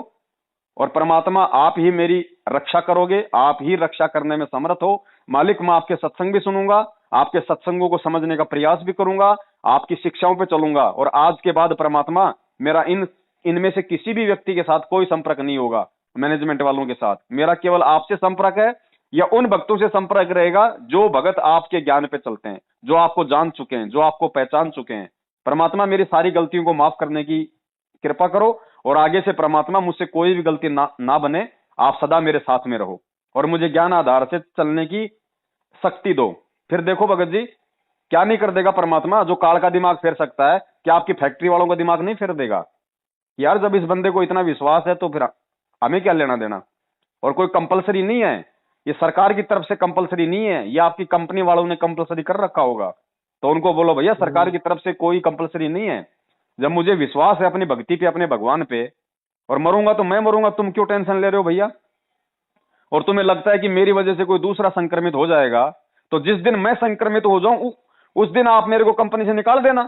और परमात्मा आप ही मेरी रक्षा करोगे, आप ही रक्षा करने में समर्थ हो मालिक। मैं आपके सत्संग भी सुनूंगा, आपके सत्संगों को समझने का प्रयास भी करूंगा, आपकी शिक्षाओं पे चलूंगा। और आज के बाद परमात्मा मेरा इनमें से किसी भी व्यक्ति के साथ कोई संपर्क नहीं होगा। मैनेजमेंट वालों के साथ मेरा केवल आपसे संपर्क है, या उन भक्तों से संपर्क रहेगा जो भगत आपके ज्ञान पे चलते हैं, जो आपको जान चुके हैं, जो आपको पहचान चुके हैं। परमात्मा मेरी सारी गलतियों को माफ करने की कृपा करो, और आगे से परमात्मा मुझसे कोई भी गलती ना बने। आप सदा मेरे साथ में रहो और मुझे ज्ञान आधार से चलने की शक्ति दो। फिर देखो भगत जी क्या नहीं कर देगा परमात्मा। जो काल का दिमाग फेर सकता है, क्या आपकी फैक्ट्री वालों का दिमाग नहीं फेर देगा? यार जब इस बंदे को इतना विश्वास है तो फिर हमें क्या लेना देना। और कोई कंपलसरी नहीं है, ये सरकार की तरफ से कंपलसरी नहीं है, ये आपकी कंपनी वालों ने कंपलसरी कर रखा होगा। तो उनको बोलो भैया सरकार की तरफ से कोई कंपलसरी नहीं है। जब मुझे विश्वास है अपनी भक्ति पे, अपने भगवान पे, और मरूंगा तो मैं मरूंगा, तुम क्यों टेंशन ले रहे हो भैया? और तुम्हें लगता है कि मेरी वजह से कोई दूसरा संक्रमित हो जाएगा, तो जिस दिन मैं संक्रमित हो जाऊं उस दिन आप मेरे को कंपनी से निकाल देना।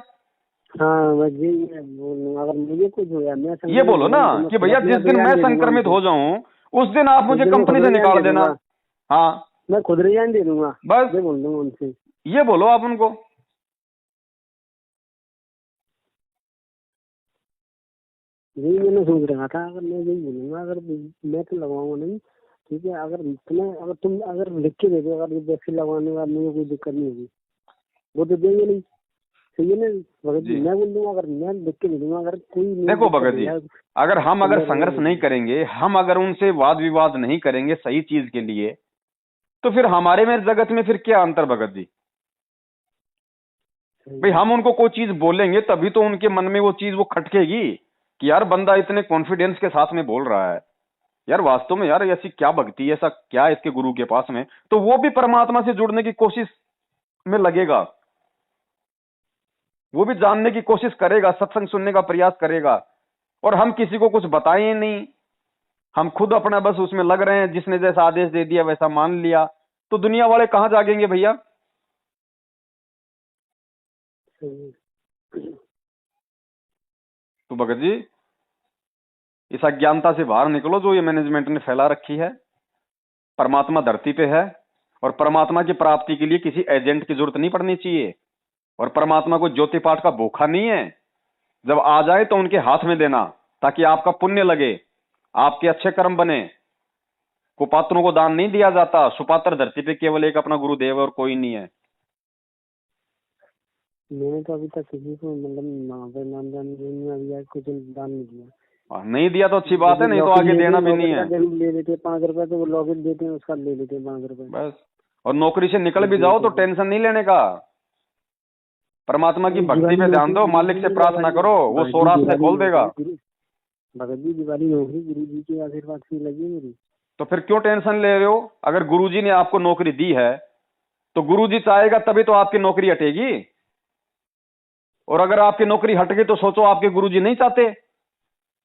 हाँ बस यही है, अगर मुझे कुछ हो गया, मैं ये बोलो ना कि भैया जिस दिन मैं संक्रमित हो जाऊं उस दिन आप मुझे कंपनी से निकाल देना। हाँ मैं खुद रिजाइन दे दूंगा, बस ये बोल दूंगा उनसे। ये बोलो आप उनको। यही मैंने सोच रहा था, अगर मैं यही बोलूंगा, अगर मैं तो लगवाऊंगा नहीं, ठीक है। अगर तुम लिख के दे दो, अगर ये वैक्सीन लगवाने का मुझे कोई दिक्कत नहीं होगी, वो तो देंगे नहीं। सही है ना भगत जी? मैं बोल दूंगा, अगर मैं लिख के दे दूंगा, अगर कोई देखो भगत जी, अगर संघर्ष नहीं करेंगे, हम अगर उनसे वाद विवाद नहीं करेंगे सही चीज के लिए, तो फिर हमारे में जगत में फिर क्या अंतर भगत जी? भाई हम उनको कोई चीज बोलेंगे तभी तो उनके मन में वो चीज वो खटकेगी कि यार बंदा इतने कॉन्फिडेंस के साथ में बोल रहा है, यार वास्तव में यार ऐसी क्या भक्ति है, ऐसा क्या है इसके गुरु के पास में। तो वो भी परमात्मा से जुड़ने की कोशिश में लगेगा, वो भी जानने की कोशिश करेगा, सत्संग सुनने का प्रयास करेगा। और हम किसी को कुछ बताएं नहीं, हम खुद अपना बस उसमें लग रहे हैं, जिसने जैसा आदेश दे दिया वैसा मान लिया, तो दुनिया वाले कहां जागेंगे भैया? सही है। तो भगत जी इस अज्ञानता से बाहर निकलो जो ये मैनेजमेंट ने फैला रखी है। परमात्मा धरती पे है और परमात्मा की प्राप्ति के लिए किसी एजेंट की जरूरत नहीं पड़नी चाहिए। और परमात्मा को ज्योति पाठ का भूखा नहीं है। जब आ जाए तो उनके हाथ में देना ताकि आपका पुण्य लगे, आपके अच्छे कर्म बने। कुपात्रों को दान नहीं दिया जाता। सुपात्र धरती पे केवल एक अपना गुरुदेव है और कोई नहीं है। मैंने तो अभी तक किसी को मतलब नाम दान नहीं अभी कुछ दान नहीं दिया। नहीं दिया तो अच्छी बात है, नहीं तो आगे देना भी नहीं है। ले लेते 5 रुपए, तो वो लॉगिन देते हैं उसका ले लेते हैं 5 रुपए बस। और नौकरी से निकल भी जाओ तो टेंशन नहीं लेने का। परमात्मा की भक्ति पे ध्यान दो, मालिक से प्रार्थना करो, वो 100 रास्ते खोल देगा। भगत जी दिवाली नौकरी गुरु जी के आशीर्वाद से लगी मेरी। तो फिर क्यों टेंशन ले रहे हो? अगर गुरुजी ने आपको नौकरी दी है तो गुरुजी चाहेगा तभी तो आपकी नौकरी हटेगी। और अगर आपकी नौकरी हट गई तो सोचो आपके गुरुजी नहीं चाहते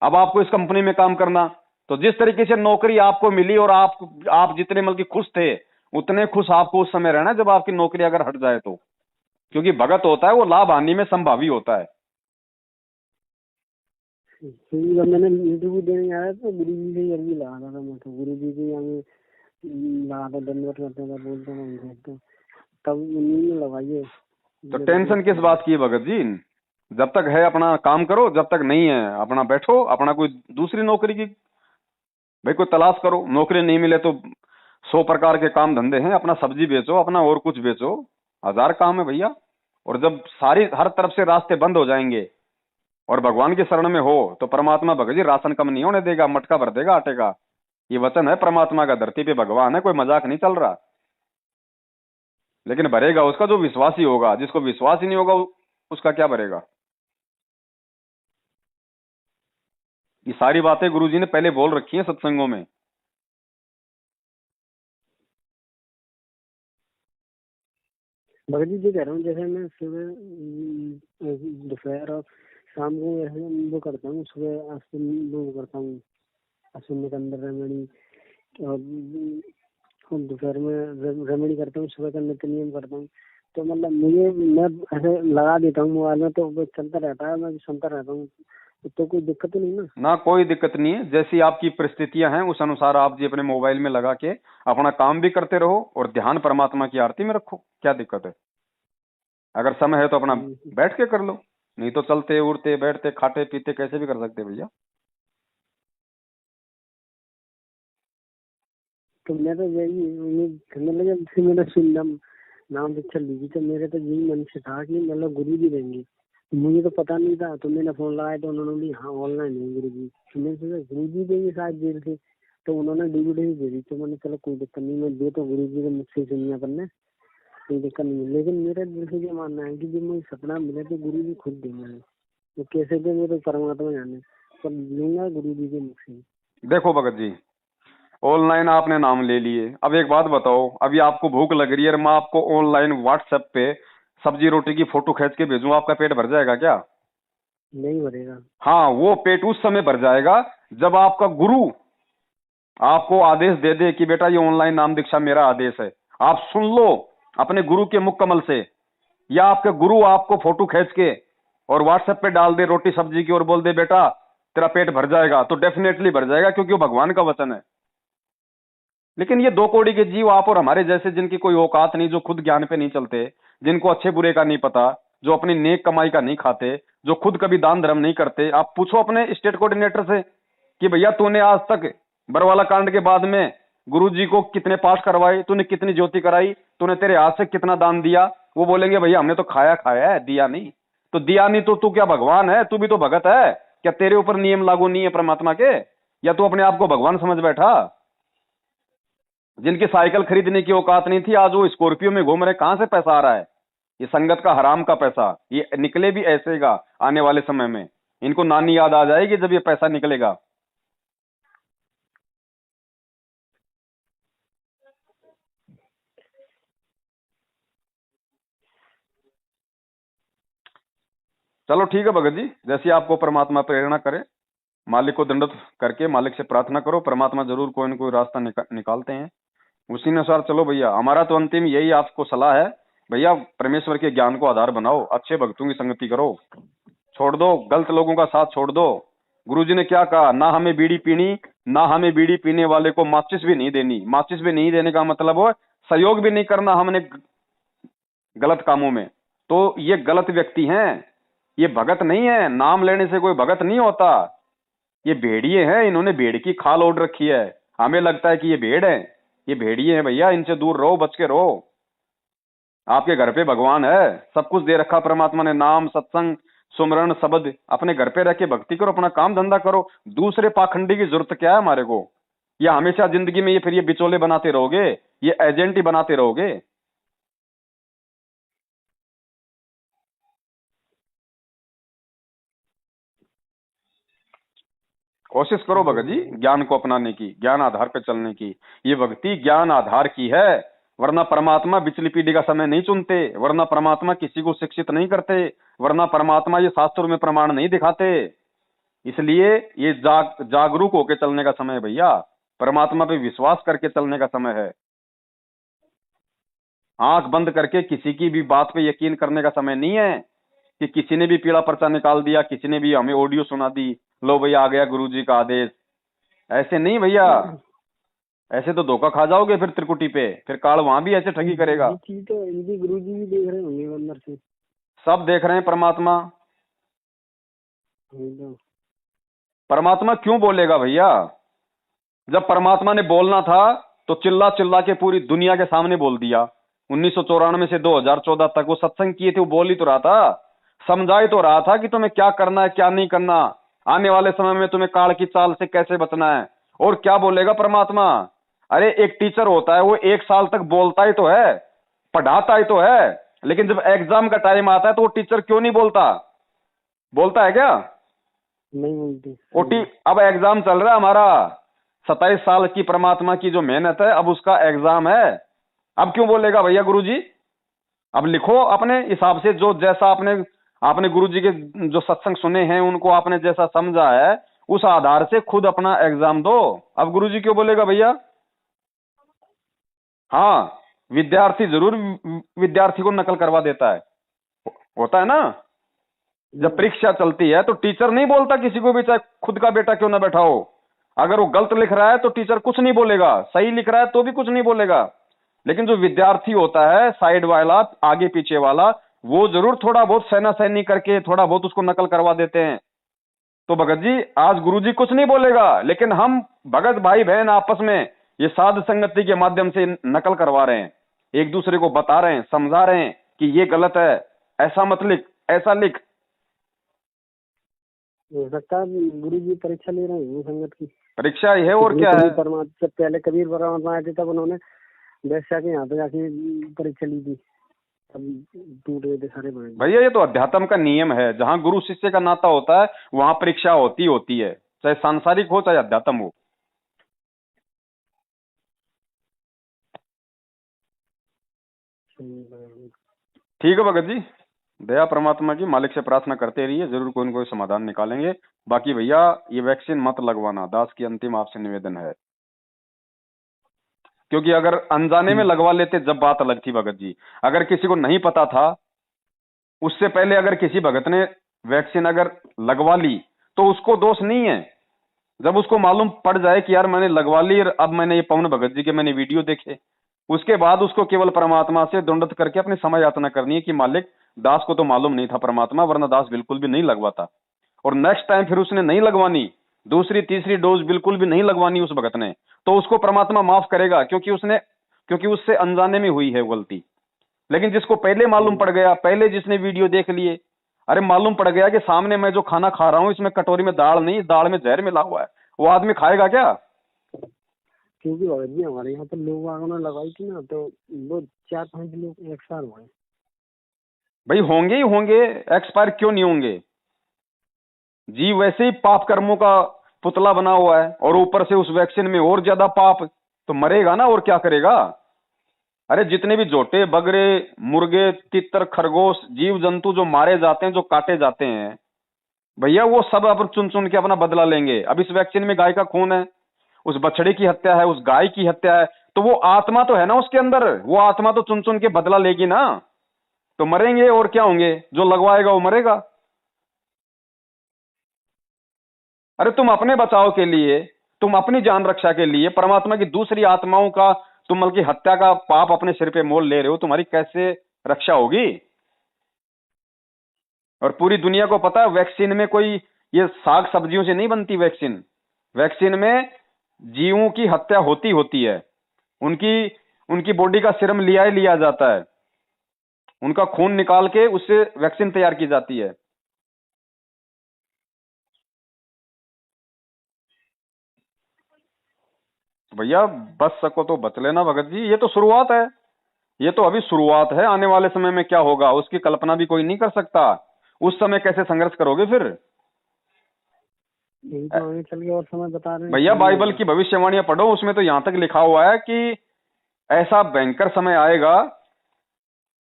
अब आपको इस कंपनी में काम करना। तो जिस तरीके से नौकरी आपको मिली और आप जितने मतलब खुश थे उतने खुश आपको उस समय रहना जब आपकी नौकरी अगर हट जाए तो। क्योंकि भगत होता है वो लाभ हानि में संभावी होता है। जब मैंने इंटरव्यू देने आया तो गुरु जी से अरबी लगा था मैं, तो गुरु जी के यहाँ लगा था, दंडवत करता था, बोलता था उनसे, तो तब उन्हीं ने लगाइए। तो टेंशन किस बात की है भगत जी? जब तक है अपना काम करो, जब तक नहीं है अपना बैठो, अपना कोई दूसरी नौकरी की भाई कोई तलाश करो। नौकरी नहीं मिले तो 100 प्रकार के काम धंधे हैं, अपना सब्जी बेचो, अपना और कुछ बेचो, 1000 काम है भैया। और जब सारी हर तरफ से रास्ते बंद हो जाएंगे और भगवान की शरण में हो तो परमात्मा भगत जी राशन कम नहीं होने देगा, मटका भर देगा आटे का। ये वचन है परमात्मा का। धरती पे भगवान है, कोई मजाक नहीं चल रहा। लेकिन भरेगा उसका जो विश्वासी होगा। जिसको विश्वास ही नहीं होगा उसका क्या भरेगा? ये सारी बातें गुरुजी ने पहले बोल रखी हैं सत्संगों में। भगत जी ये कह रहा हूँ, जैसे मैं सुबह दोपहर और शाम को ऐसे वो करता हूँ, सुबह वो करता हूँ अश्विनी के अंदर रेमेडी, और दोपहर में रेमेडी करता हूँ, सुबह का नित्य नियम करता हूँ। तो मतलब मैं ऐसे लगा देता हूँ मोबाइल में, तो वो चलता रहता है, मैं सुनता रहता हूँ, तो कोई दिक्कत नहीं ना? ना कोई दिक्कत नहीं है। जैसी आपकी परिस्थितियां हैं उस अनुसार आप जी अपने मोबाइल में लगा के अपना काम भी करते रहो और ध्यान परमात्मा की आरती में रखो। क्या दिक्कत है? अगर समय है तो अपना बैठ के कर लो, नहीं तो चलते उड़ते बैठते खाते पीते कैसे भी कर सकते भैया। तो मैं तो यही उम्मीद करने लगा, जब मैंने सुनना नाम दीक्षा ली तो मेरे तो यही मन से था कि मतलब गुरु जी देंगे। मुझे तो पता नहीं था, तो मैंने फोन लगाया तो उन्होंने बोली हाँ ऑनलाइन है गुरु जी। तो मैंने सोचा गुरु जी देंगे शायद देर से, तो उन्होंने डीवीडी ही दे दी। तो मैंने चलो कोई दिक्कत नहीं, मैं दे तो गुरु जी के मुझसे सुनिया करने, कोई दिक्कत नहीं है। लेकिन मेरा दिल से ये मानना है कि जब मुझे सपना मिले तो गुरु जी खुद देंगे। वो कैसे देंगे तो परमात्मा जाने, पर लूंगा गुरु जी के मुख से। देखो भगत जी, ऑनलाइन आपने नाम ले लिए। अब एक बात बताओ, अभी आपको भूख लग रही है और मैं आपको ऑनलाइन व्हाट्सएप पे सब्जी रोटी की फोटो खींच के भेजूं, आपका पेट भर जाएगा क्या? नहीं भरेगा। हाँ, वो पेट उस समय भर जाएगा जब आपका गुरु आपको आदेश दे दे कि बेटा ये ऑनलाइन नाम दीक्षा मेरा आदेश है, आप सुन लो अपने गुरु के मुख कमल से। या आपके गुरु आपको फोटो खींच के और व्हाट्सएप पे डाल दे रोटी सब्जी की और बोल दे बेटा तेरा पेट भर जाएगा, तो डेफिनेटली भर जाएगा क्योंकि वो भगवान का वचन है। लेकिन ये 2 कौड़ी के जीव आप और हमारे जैसे जिनकी कोई औकात नहीं, जो खुद ज्ञान पे नहीं चलते, जिनको अच्छे बुरे का नहीं पता, जो अपनी नेक कमाई का नहीं खाते, जो खुद कभी दान धर्म नहीं करते। आप पूछो अपने स्टेट कोऑर्डिनेटर से कि भैया तूने आज तक बरवाला कांड के बाद में गुरुजी को कितने पाठ करवाए, तूने कितनी ज्योति कराई, तूने तेरे हाथ से कितना दान दिया? वो बोलेंगे भैया हमने तो खाया खाया है, दिया नहीं। तो दिया नहीं तो तू क्या भगवान है? तू भी तो भगत है। क्या तेरे ऊपर नियम लागू नहीं है परमात्मा के? या तू अपने आप को भगवान समझ बैठा? जिनकी साइकिल खरीदने की औकात नहीं थी आज वो स्कॉर्पियो में घूम रहे, कहां से पैसा आ रहा है? ये संगत का हराम का पैसा। ये निकले भी ऐसेगा आने वाले समय में। इनको नानी याद आ जाएगी जब ये पैसा निकलेगा। चलो ठीक है भगत जी, जैसी आपको परमात्मा प्रेरणा करे, मालिक को दंडवत करके मालिक से प्रार्थना करो, परमात्मा जरूर कोई न कोई रास्ता निकालते हैं। उसी अनुसार चलो भैया। हमारा तो अंतिम यही आपको सलाह है भैया परमेश्वर के ज्ञान को आधार बनाओ, अच्छे भक्तों की संगति करो, छोड़ दो गलत लोगों का साथ छोड़ दो। गुरुजी ने क्या कहा, ना हमें बीड़ी पीनी, ना हमें बीड़ी पीने वाले को माचिस भी नहीं देनी। माचिस भी नहीं देने का मतलब हो सहयोग भी नहीं करना हमने गलत कामों में। तो ये गलत व्यक्ति हैं, ये भगत नहीं है। नाम लेने से कोई भगत नहीं होता। ये भेड़िए हैं, इन्होंने भेड़ की खाल ओढ़ रखी है। हमें लगता है कि ये भेड़ है, ये भेड़िए हैं भैया, इनसे दूर रहो, बच के रहो। आपके घर पे भगवान है, सब कुछ दे रखा परमात्मा ने, नाम सत्संग सुमरण शब्द। अपने घर पे रह के भक्ति करो, अपना काम धंधा करो। दूसरे पाखंडी की जरूरत क्या है हमारे को? या हमेशा जिंदगी में ये बिचौले बनाते रहोगे, ये एजेंट ही बनाते रहोगे? कोशिश करो भगत जी ज्ञान को अपनाने की, ज्ञान आधार पे चलने की। ये भक्ति ज्ञान आधार की है, वरना परमात्मा बिचली पीढ़ी का समय नहीं चुनते, वरना परमात्मा किसी को शिक्षित नहीं करते, वरना परमात्मा ये शास्त्रों में प्रमाण नहीं दिखाते। इसलिए ये जागरूक होकर चलने का समय है भैया, परमात्मा पे विश्वास करके चलने का समय है। आंख बंद करके किसी की भी बात पे यकीन करने का समय नहीं है कि किसी ने भी पीला पर्चा निकाल दिया, किसी ने भी हमें ऑडियो सुना दी, लो भैया आ गया गुरुजी का आदेश। ऐसे नहीं भैया, ऐसे तो धोखा खा जाओगे फिर त्रिकुटी पे, फिर काल वहां भी ऐसे ठगी करेगा। ये चीज तो इनकी गुरुजी भी देख रहे होंगे अंदर से, सब देख रहे हैं परमात्मा। एकदम। परमात्मा क्यों बोलेगा भैया? जब परमात्मा ने बोलना था तो चिल्ला चिल्ला के पूरी दुनिया के सामने बोल दिया। 1994 से 2014 तक वो सत्संग किए थे, वो बोल ही तो रहा था, समझा ही तो रहा था कि तुम्हें क्या करना है क्या नहीं करना, आने वाले समय में तुम्हें काल की चाल से कैसे बचना है। और क्या बोलेगा परमात्मा? अरे एक टीचर होता है, वो 1 साल तक बोलता ही तो है, पढ़ाता ही तो है, लेकिन जब एग्जाम का टाइम आता है तो वो टीचर क्यों नहीं बोलता? बोलता है क्या? नहीं बोलती। ओटी अब एग्जाम चल रहा है हमारा, 27 साल की परमात्मा की जो मेहनत है, अब उसका एग्जाम है। अब क्यों बोलेगा भैया गुरुजी? अब लिखो अपने हिसाब से, जो जैसा आपने आपने गुरुजी के जो सत्संग सुने हैं उनको आपने जैसा समझा है, उस आधार से खुद अपना एग्जाम दो। अब गुरुजी क्यों बोलेगा भैया? हाँ, विद्यार्थी जरूर विद्यार्थी को नकल करवा देता है, होता है ना। जब परीक्षा चलती है तो टीचर नहीं बोलता किसी को भी, चाहे खुद का बेटा क्यों ना बैठा हो। अगर वो गलत लिख रहा है तो टीचर कुछ नहीं बोलेगा, सही लिख रहा है तो भी कुछ नहीं बोलेगा। लेकिन जो विद्यार्थी होता है, साइड वाला, आगे पीछे वाला, वो जरूर थोड़ा बहुत सहना सहनी करके थोड़ा बहुत उसको नकल करवा देते हैं। तो भगत जी आज गुरुजी कुछ नहीं बोलेगा, लेकिन हम भगत भाई बहन आपस में ये साध संगति के माध्यम से नकल करवा रहे हैं, एक दूसरे को बता रहे हैं, समझा रहे हैं कि ये गलत है, ऐसा मत लिख, ऐसा लिख। हो सकता है गुरुजी परीक्षा ले रहे हैं संगत की। परीक्षा ही है और क्या है। परमात्मा से पहले कबीर परमात्मा आए थे तब उन्होंने वैश्या के यहाँ पे जाके परीक्षा ली थी, तब टूट गए थे सारे बड़े। भैया ये तो अध्यात्म का नियम है, जहां गुरु शिष्य का नाता होता है वहां परीक्षा होती है, चाहे सांसारिक हो चाहे अध्यात्म हो। ठीक है भगत जी, दया परमात्मा की, मालिक से प्रार्थना करते रहिए, जरूर कोई न कोई समाधान निकालेंगे। बाकी भैया ये वैक्सीन मत लगवाना, दास की अंतिम आपसे निवेदन है। क्योंकि अगर अनजाने में लगवा लेते जब बात अलग थी भगत जी, अगर किसी को नहीं पता था, उससे पहले अगर किसी भगत ने वैक्सीन अगर लगवा ली तो उसको दोष नहीं है। जब उसको मालूम पड़ जाए कि यार मैंने लगवा ली, अब मैंने ये पवन भगत जी के मैंने वीडियो देखे, उसके बाद उसको केवल परमात्मा से दंडत करके अपनी समय यातना करनी है कि मालिक दास को तो मालूम नहीं था परमात्मा, वरना दास बिल्कुल भी नहीं लगवाता। और नेक्स्ट टाइम फिर उसने नहीं लगवानी, दूसरी तीसरी डोज बिल्कुल भी नहीं लगवानी उस भगत ने, तो उसको परमात्मा माफ करेगा, क्योंकि उससे अनजाने में हुई है गलती। लेकिन जिसको पहले मालूम पड़ गया, पहले जिसने वीडियो देख लिए, अरे मालूम पड़ गया कि सामने मैं जो खाना खा रहा हूं इसमें कटोरी में दाल नहीं, दाल में जहर मिला हुआ है, वो आदमी खाएगा क्या? क्योंकि भगत जी हमारे यहाँ पर लोग वागों ने लगाई थी ना, तो वो 4-5 लोग एक्सपायर हुए। भाई होंगे ही होंगे, एक्सपायर क्यों नहीं होंगे? जीव वैसे ही पाप कर्मों का पुतला बना हुआ है, और ऊपर से उस वैक्सीन में और ज्यादा पाप, तो मरेगा ना, और क्या करेगा? अरे जितने भी जोटे बगरे मुर्गे तितर खरगोश जीव जंतु जो मारे जाते हैं, जो काटे जाते हैं भैया, वो सब अब चुन चुन के अपना बदला लेंगे। अब इस वैक्सीन में गाय का खून है, उस बछड़े की हत्या है, उस गाय की हत्या है, तो वो आत्मा तो है ना उसके अंदर, वो आत्मा तो चुन चुन के बदला लेगी ना। तो मरेंगे और क्या होंगे, जो लगवाएगा वो मरेगा। अरे तुम अपने बचाव के लिए, तुम अपनी जान रक्षा के लिए परमात्मा की दूसरी आत्माओं का तुम बल्कि हत्या का पाप अपने सिर पे मोल ले रहे हो, तुम्हारी कैसे रक्षा होगी। और पूरी दुनिया को पता है वैक्सीन में कोई ये साग सब्जियों से नहीं बनती वैक्सीन। वैक्सीन में जीवों की हत्या होती है, उनकी उनकी बॉडी का सीरम लिया जाता है, उनका खून निकाल के उससे वैक्सीन तैयार की जाती है। तो भैया बच सको तो बच लेना भगत जी, ये तो शुरुआत है, ये तो अभी शुरुआत है। आने वाले समय में क्या होगा उसकी कल्पना भी कोई नहीं कर सकता। उस समय कैसे संघर्ष करोगे फिर। यही तो आगे चल के और समय बता रहे हैं भैया क्या बाइबल होगा। की भविष्यवाणियां पढ़ो, उसमें तो यहां तक लिखा हुआ है कि ऐसा भयंकर समय आएगा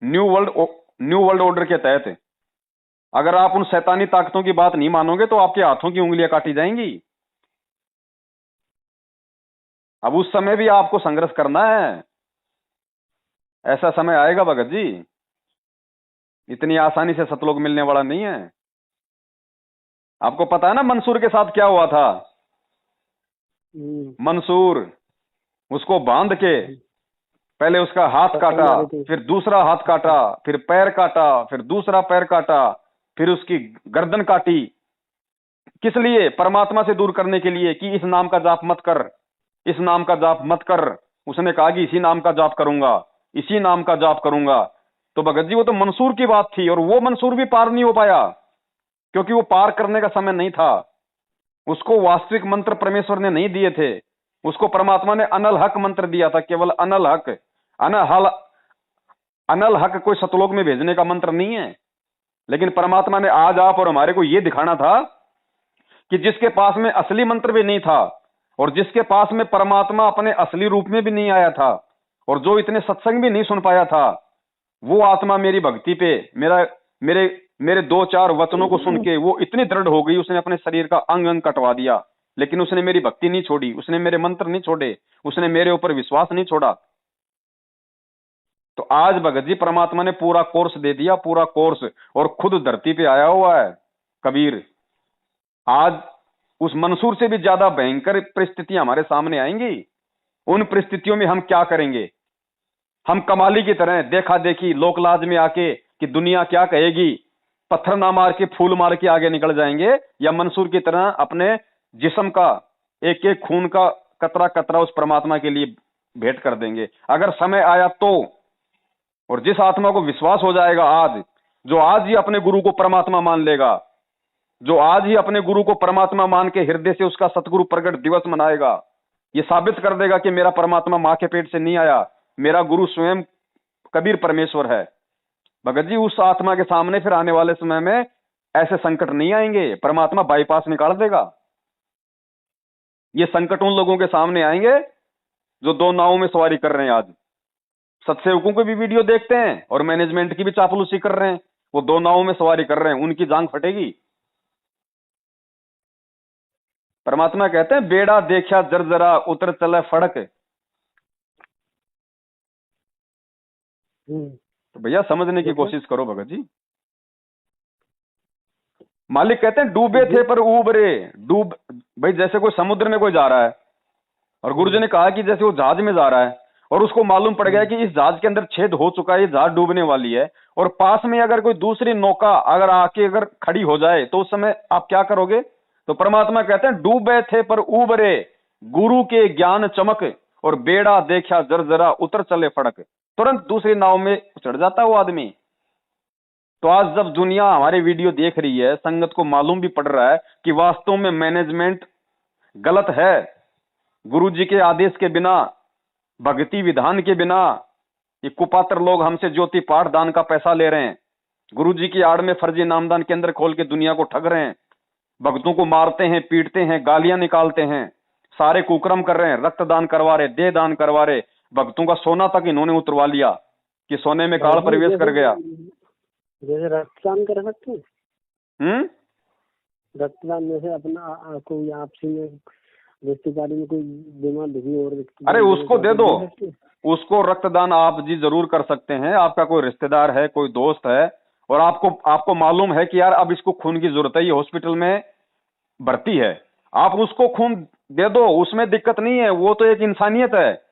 न्यू वर्ल्ड ऑर्डर के तहत। अगर आप उन शैतानी ताकतों की बात नहीं मानोगे तो आपके हाथों की उंगलियां काटी जाएंगी। अब उस समय भी आपको संघर्ष करना है। ऐसा समय आएगा भगत जी, इतनी आसानी से सतलोक मिलने वाला नहीं है। आपको पता है ना मंसूर के साथ क्या हुआ था। मंसूर उसको बांध के पहले उसका हाथ काटा, मारे थे। फिर दूसरा हाथ काटा, फिर पैर काटा, फिर दूसरा पैर काटा, फिर उसकी गर्दन काटी। किस लिए? परमात्मा से दूर करने के लिए कि इस नाम का जाप मत कर, इस नाम का जाप मत कर। उसने कहा कि इसी नाम का जाप करूंगा, इसी नाम का जाप करूंगा। तो भगत जी वो तो मंसूर की बात थी, और वो मंसूर भी पार नहीं हो पाया क्योंकि वो पार करने का समय नहीं था। उसको वास्तविक मंत्र परमेश्वर ने नहीं दिए थे, उसको परमात्मा ने अनल हक मंत्र दिया था, केवल अनल हक। अनहल अनल हक कोई सतलोक में भेजने का मंत्र नहीं है। लेकिन परमात्मा ने आज आप और हमारे को यह दिखाना था कि जिसके पास में असली मंत्र भी नहीं था, और जिसके पास में परमात्मा अपने असली रूप में भी नहीं आया था, और जो इतने सत्संग भी नहीं सुन पाया था, वो आत्मा मेरी भक्ति पे मेरे मेरे दो चार वचनों को सुन के वो इतनी दृढ़ हो गई, उसने अपने शरीर का अंग अंग कटवा दिया, लेकिन उसने मेरी भक्ति नहीं छोड़ी, उसने मेरे मंत्र नहीं छोड़े, उसने मेरे ऊपर विश्वास नहीं छोड़ा। तो आज भगत जी परमात्मा ने पूरा कोर्स दे दिया, पूरा कोर्स, और खुद धरती पे आया हुआ है कबीर। आज उस मंसूर से भी ज्यादा भयंकर परिस्थितियां हमारे सामने आएंगी। उन परिस्थितियों में हम क्या करेंगे? हम कमाली की तरह देखा देखी लोक लाज में आके कि दुनिया क्या कहेगी, पत्थर ना मार के फूल मार के आगे निकल जाएंगे, या मंसूर की तरह अपने जिस्म का एक एक खून का कतरा कतरा उस परमात्मा के लिए भेंट कर देंगे अगर समय आया तो। और जिस आत्मा को विश्वास हो जाएगा आज, जो आज ही अपने गुरु को परमात्मा मान लेगा, जो आज ही अपने गुरु को परमात्मा मान के हृदय से उसका सतगुरु प्रगट दिवस मनाएगा, ये साबित कर देगा कि मेरा परमात्मा मां के पेट से नहीं आया, मेरा गुरु स्वयं कबीर परमेश्वर है। भगत जी उस आत्मा के सामने फिर आने वाले समय में ऐसे संकट नहीं आएंगे, परमात्मा बाईपास निकाल देगा। ये संकट उन लोगों के सामने आएंगे जो दो नावों में सवारी कर रहे हैं। आज सत्सेवकों को भी वीडियो देखते हैं और मैनेजमेंट की भी चापलूसी कर रहे हैं, वो दो नावों में सवारी कर रहे हैं, उनकी जांग फटेगी। परमात्मा कहते हैं बेड़ा देखा जर्जरा उतर चले फड़क। तो भैया समझने की कोशिश करो भगत जी। मालिक कहते हैं डूबे थे पर उबरे। डूब भाई जैसे कोई समुद्र में कोई जा रहा है, और गुरुजी ने कहा कि जैसे वो जहाज में जा रहा है और उसको मालूम पड़ गया कि इस जहाज के अंदर छेद हो चुका है, ये जहाज डूबने वाली है, और पास में अगर कोई दूसरी नौका अगर आके अगर खड़ी हो जाए तो उस समय आप क्या करोगे? तो परमात्मा कहते हैं डूबे थे पर उबरे, गुरु के ज्ञान चमक, और बेड़ा देखा जर्जरा उतर चले फड़क। तुरंत दूसरी नाव में चढ़ जाता है वो आदमी। तो आज जब दुनिया हमारे वीडियो देख रही है, संगत को मालूम भी पड़ रहा है कि वास्तव में मैनेजमेंट गलत है, गुरुजी के आदेश के बिना, भक्ति विधान के बिना ये कुपात्र लोग हमसे ज्योति पाठ दान का पैसा ले रहे हैं, गुरुजी की आड़ में फर्जी नामदान केंद्र खोल के दुनिया को ठग रहे हैं, भक्तों को मारते हैं, पीटते हैं, गालियां निकालते हैं, सारे कुकर्म कर रहे हैं, रक्तदान करवा रहे, देह दान करवा रहे, भक्तों का सोना तक इन्होंने उतरवा लिया कि सोने में काल प्रवेश कर गया। जैसे रक्तदान कर सकते हैं, रक्तदान जैसे अपना कोई आपसी में रिश्तेदारी में कोई बीमार दुखी और व्यक्ति अरे उसको दे दो, सकते हैं? उसको रक्तदान आप जी जरूर कर सकते हैं। आपका कोई रिश्तेदार है, कोई दोस्त है, और आपको आपको मालूम है कि यार अब इसको खून की जरूरत है, ये हॉस्पिटल में भर्ती है, आप उसको खून दे दो, उसमें दिक्कत नहीं है, वो तो एक इंसानियत है।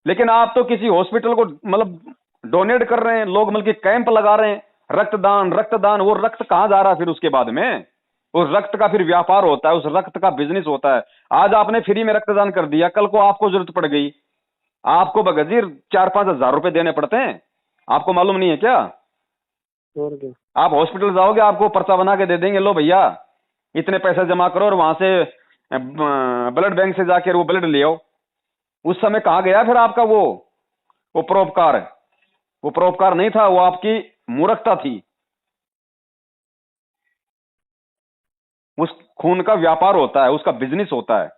लेकिन आप तो किसी हॉस्पिटल को मतलब डोनेट कर रहे हैं, लोग मतलब कि कैंप लगा रहे हैं, रक्तदान रक्तदान, वो रक्त कहां जा रहा है फिर उसके बाद में? उस रक्त का फिर व्यापार होता है, उस रक्त का बिजनेस होता है। आज आपने फ्री में रक्तदान कर दिया, कल को आपको जरूरत पड़ गई, आपको भगत जी 4-5 हजार रुपए देने पड़ते हैं, आपको मालूम नहीं है क्या? और क्या? आप हॉस्पिटल जाओगे, आपको पर्चा बना के दे देंगे, लो भैया इतने पैसे जमा करो और वहां से ब्लड बैंक से जाकर वो ब्लड ले आओ। उस समय कहाँ गया फिर आपका वो परोपकार? वो परोपकार नहीं था, वो आपकी मूर्खता थी। उस खून का व्यापार होता है, उसका बिजनेस होता है।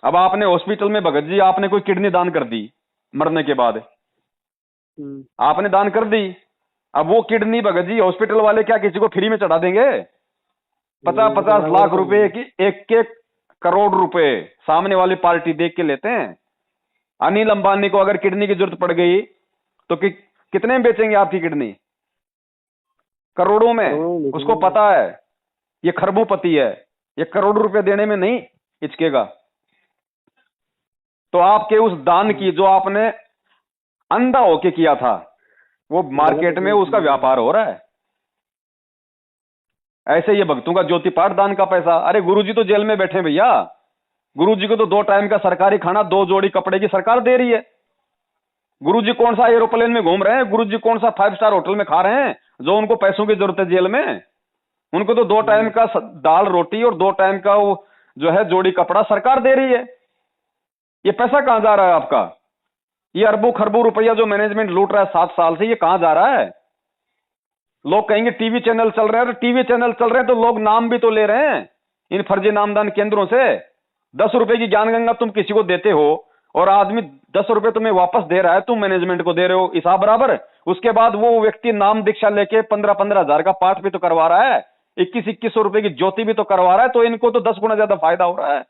अब आपने हॉस्पिटल में भगत जी आपने कोई किडनी दान कर दी, मरने के बाद आपने दान कर दी, अब वो किडनी भगत जी हॉस्पिटल वाले क्या किसी को फ्री में चढ़ा देंगे? 50-50 लाख रुपए की, 1-1 करोड़ रुपए सामने वाली पार्टी देख के लेते हैं। अनिल अंबानी को अगर किडनी की जरूरत पड़ गई तो कितने में बेचेंगे आपकी किडनी? करोड़ों में। उसको पता है ये खरबूपति है, ये करोड़ रुपए देने में नहीं हिचकेगा। तो आपके उस दान की जो आपने अंधा होके किया था, वो मार्केट में उसका व्यापार हो रहा है। ऐसे ये भक्तों का ज्योति पाठ दान का पैसा, अरे गुरुजी तो जेल में बैठे भैया, गुरुजी को तो 2 टाइम का सरकारी खाना, 2 जोड़ी कपड़े की सरकार दे रही है। गुरुजी कौन सा एरोप्लेन में घूम रहे हैं, गुरुजी कौन सा 5 स्टार होटल में खा रहे हैं जो उनको पैसों की जरूरत है जेल में? उनको तो 2 टाइम का दाल रोटी और 2 टाइम का वो जो है जोड़ी कपड़ा सरकार दे रही है। ये पैसा कहां जा रहा है आपका? ये अरबों खरबों रुपया जो मैनेजमेंट लूट रहा है 7 साल से, ये कहां जा रहा है? लोग कहेंगे टीवी चैनल चल रहे हैं, तो टीवी चैनल चल रहे हैं तो लोग नाम भी तो ले रहे हैं इन फर्जी नामदान केंद्रों से। 10 रुपए की ज्ञान गंगा तुम किसी को देते हो और आदमी 10 रुपए तुम्हें वापस दे रहा है, तुम मैनेजमेंट को दे रहे हो हिसाब बराबर। उसके बाद वो व्यक्ति नाम दीक्षा लेके 15-15 हजार का पाठ भी तो करवा रहा है, 21-21 रुपए की ज्योति भी तो करवा रहा है, तो इनको तो 10 गुना ज्यादा फायदा हो रहा है।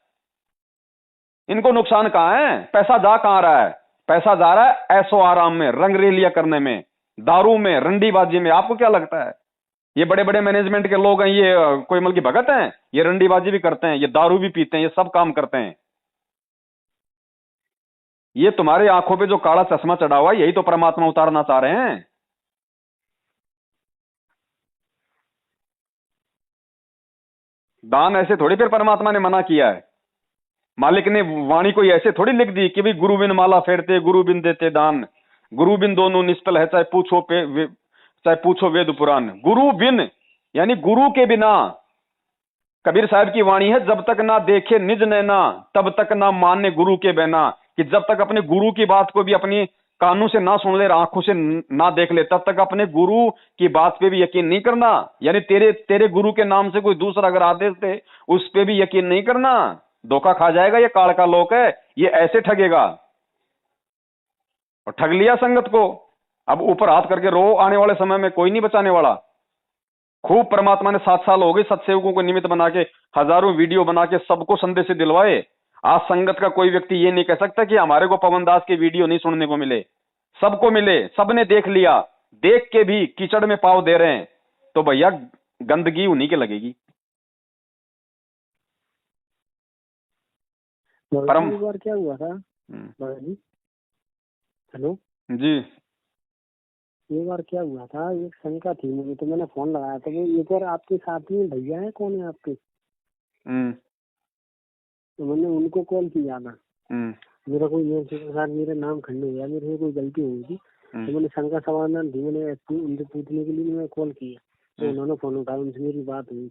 इनको नुकसान कहां है? पैसा जा कहां रहा है? पैसा जा रहा है ऐशो आराम में, रंगरेलिया करने में, दारू में, रंडीबाजी में। आपको क्या लगता है ये बड़े बड़े मैनेजमेंट के लोग हैं, ये कोई मतलब की भगत हैं? ये रंडीबाजी भी करते हैं, ये दारू भी पीते हैं, ये सब काम करते हैं। ये तुम्हारे आंखों पे जो काला चश्मा चढ़ा हुआ है, यही तो परमात्मा उतारना चाह रहे हैं। दान ऐसे थोड़ी फिर परमात्मा ने मना किया है। मालिक ने वाणी कोई ऐसे थोड़ी लिख दी कि भाई गुरु बिन माला फेरते, गुरु बिन देते दान, गुरु बिन दोनों निष्फल है, चाहे पूछो वेद पुराण। गुरु बिन यानी गुरु के बिना। कबीर साहब की वाणी है, जब तक ना देखे निज नैना तब तक ना माने गुरु के बहना, कि जब तक अपने गुरु की बात को भी अपनी कानों से ना सुन ले, आंखों से ना देख ले, तब तक अपने गुरु की बात पे भी यकीन नहीं करना। यानी तेरे तेरे गुरु के नाम से कोई दूसरा अगर आदेश दे उस पे भी यकीन नहीं करना, धोखा खा जाएगा। ये काल का लोक है, ये ऐसे ठगेगा। और ठग लिया संगत को, अब ऊपर हाथ करके रो, आने वाले समय में कोई नहीं बचाने वाला। खूब परमात्मा ने 7 साल हो गए सत्सेवकों को निमित्त बना के, हजारों वीडियो बना के सबको संदेश दिलवाए। आज संगत का कोई व्यक्ति ये नहीं कह सकता कि हमारे को पवन दास के वीडियो नहीं सुनने को मिले। सबको मिले, सबने देख लिया, देख के भी कीचड़ में पाव दे रहे हैं, तो भैया गंदगी उन्हीं के लगेगी। परम एक बार क्या हुआ था जी, हेलो जी, एक बार क्या हुआ था, एक शंका थी मुझे, तो मैंने फोन लगाया था। वो एक बार आपके साथ में भैया है, कौन है आपके, तो मैंने उनको कॉल किया था। मेरा कोई मेरा नाम खंड हो गया, मेरे से कोई गलती हो गई थी, तो मैंने शंका समाधान थी, मैंने उनसे पूछने के लिए मैं कॉल किया, तो उन्होंने फोन उठाया, उनसे मेरी बात हुई।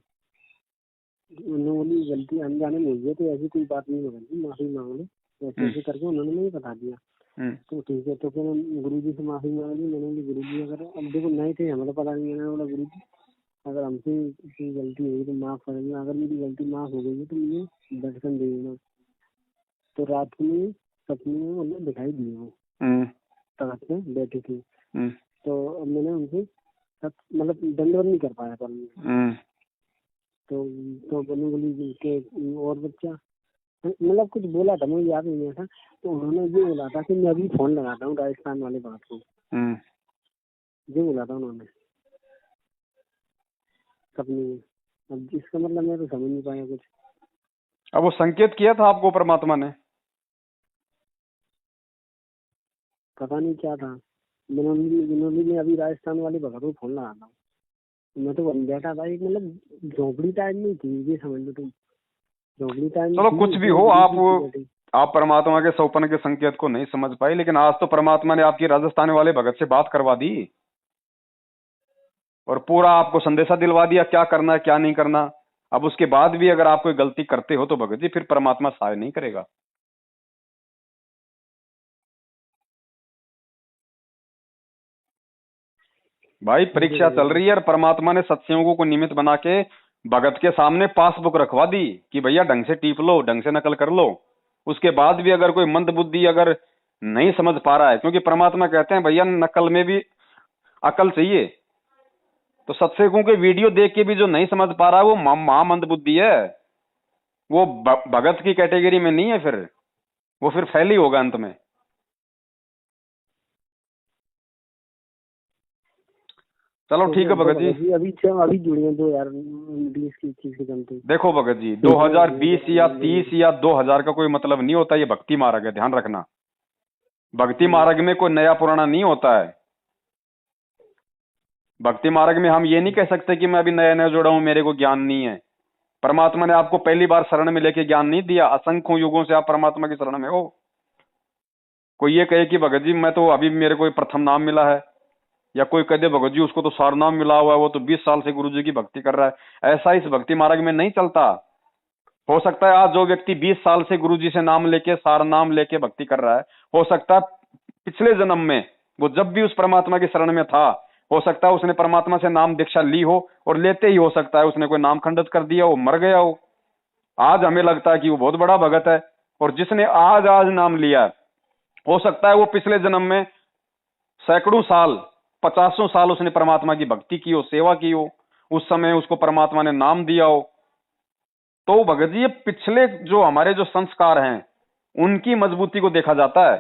उन्होंने बोली गलती अनजाने में हुई है, तो ऐसी कोई बात नहीं होगी, माफी मांग लो, ऐसे ऐसे करके उन्होंने मुझे बता दिया। तो ठीक है, तो फिर गुरु जी से माफी मांगी। मैंने बोली गुरु जी अगर, अब देखो नए थे, हमें तो पता नहीं। मैंने बोला गुरु जी अगर हमसे कोई गलती हुई तो माफ कर देना, अगर मेरी गलती माफ हो गई है तो मुझे दर्शन दे देना। तो रात में सपने में उन्हें दिखाई दिए, वो तख्त में बैठी थी। तो अब मैंने उनसे मतलब दंडवत नहीं कर पाया, पर तो बोली के और बच्चा, मतलब कुछ बोला था, मुझे याद नहीं था। तो उन्होंने ये बोला था कि मैं अभी फोन लगाता हूँ राजस्थान वाले बात को, ये बोला था उन्होंने सपने में। अब इसका मतलब मैं तो समझ नहीं पाया कुछ। अब वो संकेत किया था आपको परमात्मा ने? पता नहीं क्या था। विनोदी ने अभी राजस्थान वाले भगत को फोन लगाता हूँ। मैं तो वहीं बैठा था, एक मतलब झोपड़ी टाइम नहीं थी, ये समझ लो तुम, झोपड़ी टाइम चलो थी कुछ भी उसमें हो, गुरु जी थी बैठी। आप परमात्मा के स्वप्न के संकेत को नहीं समझ पाए, लेकिन आज तो परमात्मा ने आपकी राजस्थान वाले भगत से बात करवा दी और पूरा आपको संदेशा दिलवा दिया क्या करना है क्या नहीं करना। अब उसके बाद भी अगर आप कोई गलती करते हो तो भगत जी फिर परमात्मा सहाय नहीं करेगा। भाई मुझे परीक्षा लग चल रहा है। रही है और परमात्मा ने सत्संगों को निमित्त बना के भगत के सामने पासबुक रखवा दी कि भैया ढंग से टीप लो, ढंग से नकल कर लो। उसके बाद भी अगर कोई मंद बुद्धि अगर नहीं समझ पा रहा है, क्योंकि परमात्मा कहते हैं भैया नकल में भी अकल चाहिए, तो सत्संगों के वीडियो देख के भी जो नहीं समझ पा रहा है वो महामंद बुद्धि है। वो भगत की कैटेगरी में नहीं है, फिर वो फिर फैल ही होगा अंत में। चलो तो ठीक है हम तो भगत जी। भगत जी अभी जुड़े हैं 2020 की चीज के चलते। देखो भगत जी, इतने हो गए 2020 या तो 30 या 2000 का कोई मतलब नहीं होता, ये भक्ति मार्ग है, ध्यान रखना। भक्ति मार्ग में कोई नया पुराना नहीं होता है। भक्ति मार्ग में हम ये नहीं कह सकते कि मैं अभी नया नया जुड़ा हूं, मेरे को ज्ञान नहीं है। परमात्मा ने आपको पहली बार शरण में लेके ज्ञान नहीं दिया, असंख्यों युगों से आप परमात्मा की शरण में हो। कोई ये कहे कि भगत जी मैं तो अभी मेरे को प्रथम नाम मिला है, या कोई कह दे भगत जी उसको तो सार नाम मिला हुआ है, वो तो 20 साल से गुरु जी की भक्ति कर रहा है, ऐसा इस भक्ति मार्ग में नहीं चलता। हो सकता है आज जो व्यक्ति 20 साल से गुरु जी से नाम लेके सार नाम लेके भक्ति कर रहा है, हो सकता है पिछले जन्म में वो जब भी उस परमात्मा की शरण में था, हो सकता है उसने परमात्मा से नाम दीक्षा ली हो और लेते ही हो सकता है उसने कोई नाम खंडित कर दिया हो, मर गया हो। आज हमें लगता है कि वो बहुत बड़ा भगत है, और जिसने आज आज नाम लिया हो सकता है वो पिछले जन्म में सैकड़ों साल, 50 साल उसने परमात्मा की भक्ति की हो, सेवा की हो, उस समय उसको परमात्मा ने नाम दिया हो। तो भगत जी ये पिछले जो हमारे जो संस्कार हैं उनकी मजबूती को देखा जाता है।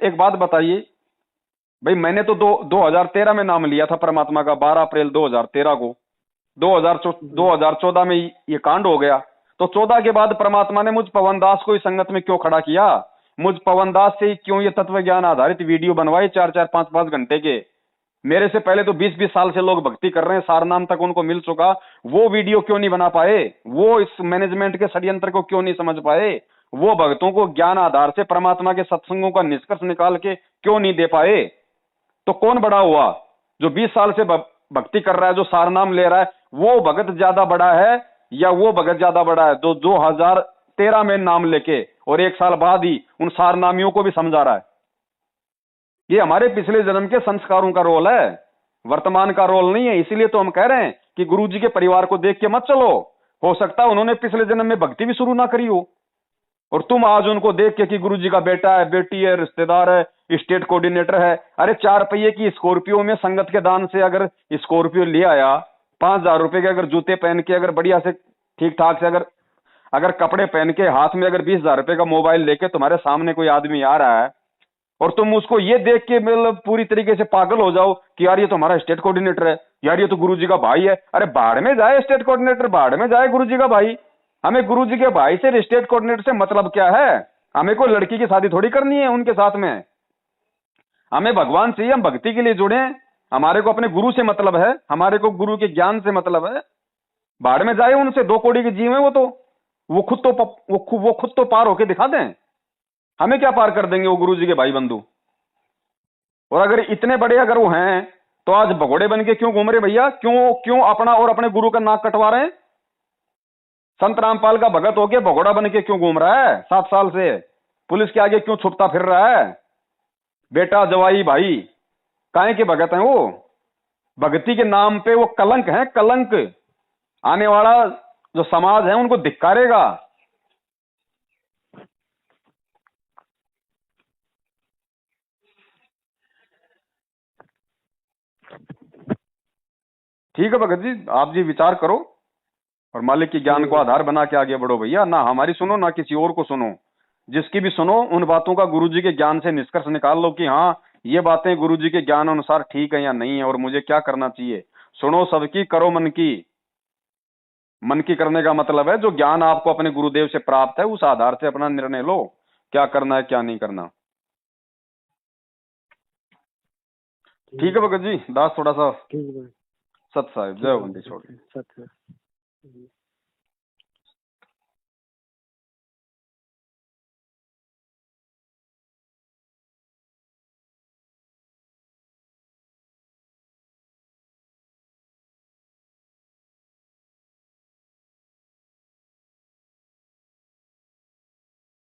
एक बात बताइए भाई, मैंने तो 2013 में नाम लिया था परमात्मा का, 12 अप्रैल 2013 को। 2014 में ये कांड हो गया, तो 14 के बाद परमात्मा ने मुझ पवन दास को इस संगत में क्यों खड़ा किया? मुझ पवन दास से क्यों ये तत्व ज्ञान आधारित वीडियो बनवाए 4-4 5-5 घंटे के? मेरे से पहले तो 20-20 साल से लोग भक्ति कर रहे हैं, सारनाम तक उनको मिल चुका, वो वीडियो क्यों नहीं बना पाए? वो इस मैनेजमेंट के षड्यंत्र को क्यों नहीं समझ पाए? वो भक्तों को ज्ञान आधार से परमात्मा के सत्संगों का निष्कर्ष निकाल के क्यों नहीं दे पाए? तो कौन बड़ा हुआ? जो 20 साल से भक्ति कर रहा है, जो सारनाम ले रहा है, वो भगत ज्यादा बड़ा है या वो भगत ज्यादा बड़ा है जो 2013 में नाम लेके और 1 साल बाद ही उन सारनामियों को भी समझा रहा है? ये हमारे पिछले जन्म के संस्कारों का रोल है, वर्तमान का रोल नहीं है। इसीलिए तो हम कह रहे हैं कि गुरु जी के परिवार को देख के मत चलो। हो सकता है उन्होंने पिछले जन्म में भक्ति भी शुरू ना करी हो, और तुम आज उनको देख के कि गुरु जी का बेटा है, बेटी है, रिश्तेदार है, स्टेट कोऑर्डिनेटर है। अरे 4 पहिए की स्कॉर्पियो में संगत के दान से अगर स्कॉर्पियो ले आया, 5,000 रुपए के अगर जूते पहन के, अगर बढ़िया से ठीक ठाक से अगर अगर कपड़े पहन के, हाथ में अगर 20,000 रुपए का मोबाइल लेके तुम्हारे सामने कोई आदमी आ रहा है, और तुम उसको ये देख के मतलब पूरी तरीके से पागल हो जाओ कि यार ये तो हमारा स्टेट कोऑर्डिनेटर है, यार ये तो गुरुजी का भाई है। अरे बाढ़ में जाए स्टेट कोऑर्डिनेटर, बाढ़ में जाए गुरुजी का भाई। हमें गुरुजी के भाई से स्टेट कोऑर्डिनेटर से मतलब क्या है? हमें कोई लड़की की शादी थोड़ी करनी है उनके साथ में। हमें भगवान चाहिए, हम भक्ति के लिए जुड़े हैं। हमारे को अपने गुरु से मतलब है, हमारे को गुरु के ज्ञान से मतलब है। बाढ़ में जाए उनसे, 2 कौड़ी के जीव है वो तो, वो खुद तो पार होके दिखा दें। हमें क्या पार कर देंगे वो गुरु जी के भाई बंधु? और अगर इतने बड़े अगर वो हैं, तो आज भगोड़े बन के क्यों घूम रहे भैया? क्यों क्यों अपना और अपने गुरु का नाक कटवा रहे हैं? संत रामपाल का भगत होके भगोड़ा बन के क्यों घूम रहा है 7 साल से? पुलिस के आगे क्यों छुपता फिर रहा है? बेटा जवाई भाई काहे के भगत हैं वो? भक्ति के नाम पे वो कलंक है, कलंक। आने वाला जो समाज है उनको धिक्कारेगा। ठीक है भगत जी, आप जी विचार करो और मालिक की ज्ञान को आधार बना के आगे बढ़ो भैया, ना हमारी सुनो ना किसी और को सुनो। जिसकी भी सुनो उन बातों का गुरुजी के ज्ञान से निष्कर्ष निकाल लो कि हाँ ये बातें गुरुजी के ज्ञान अनुसार ठीक है या नहीं है और मुझे क्या करना चाहिए। सुनो सबकी, करो मन की। मन की करने का मतलब है जो ज्ञान आपको अपने गुरुदेव से प्राप्त है उस आधार से अपना निर्णय लो, क्या करना है क्या नहीं करना। ठीक है भगत जी, दास थोड़ा सा ठीक है। सत साहिब, जय बंदी छोड़। सत्य।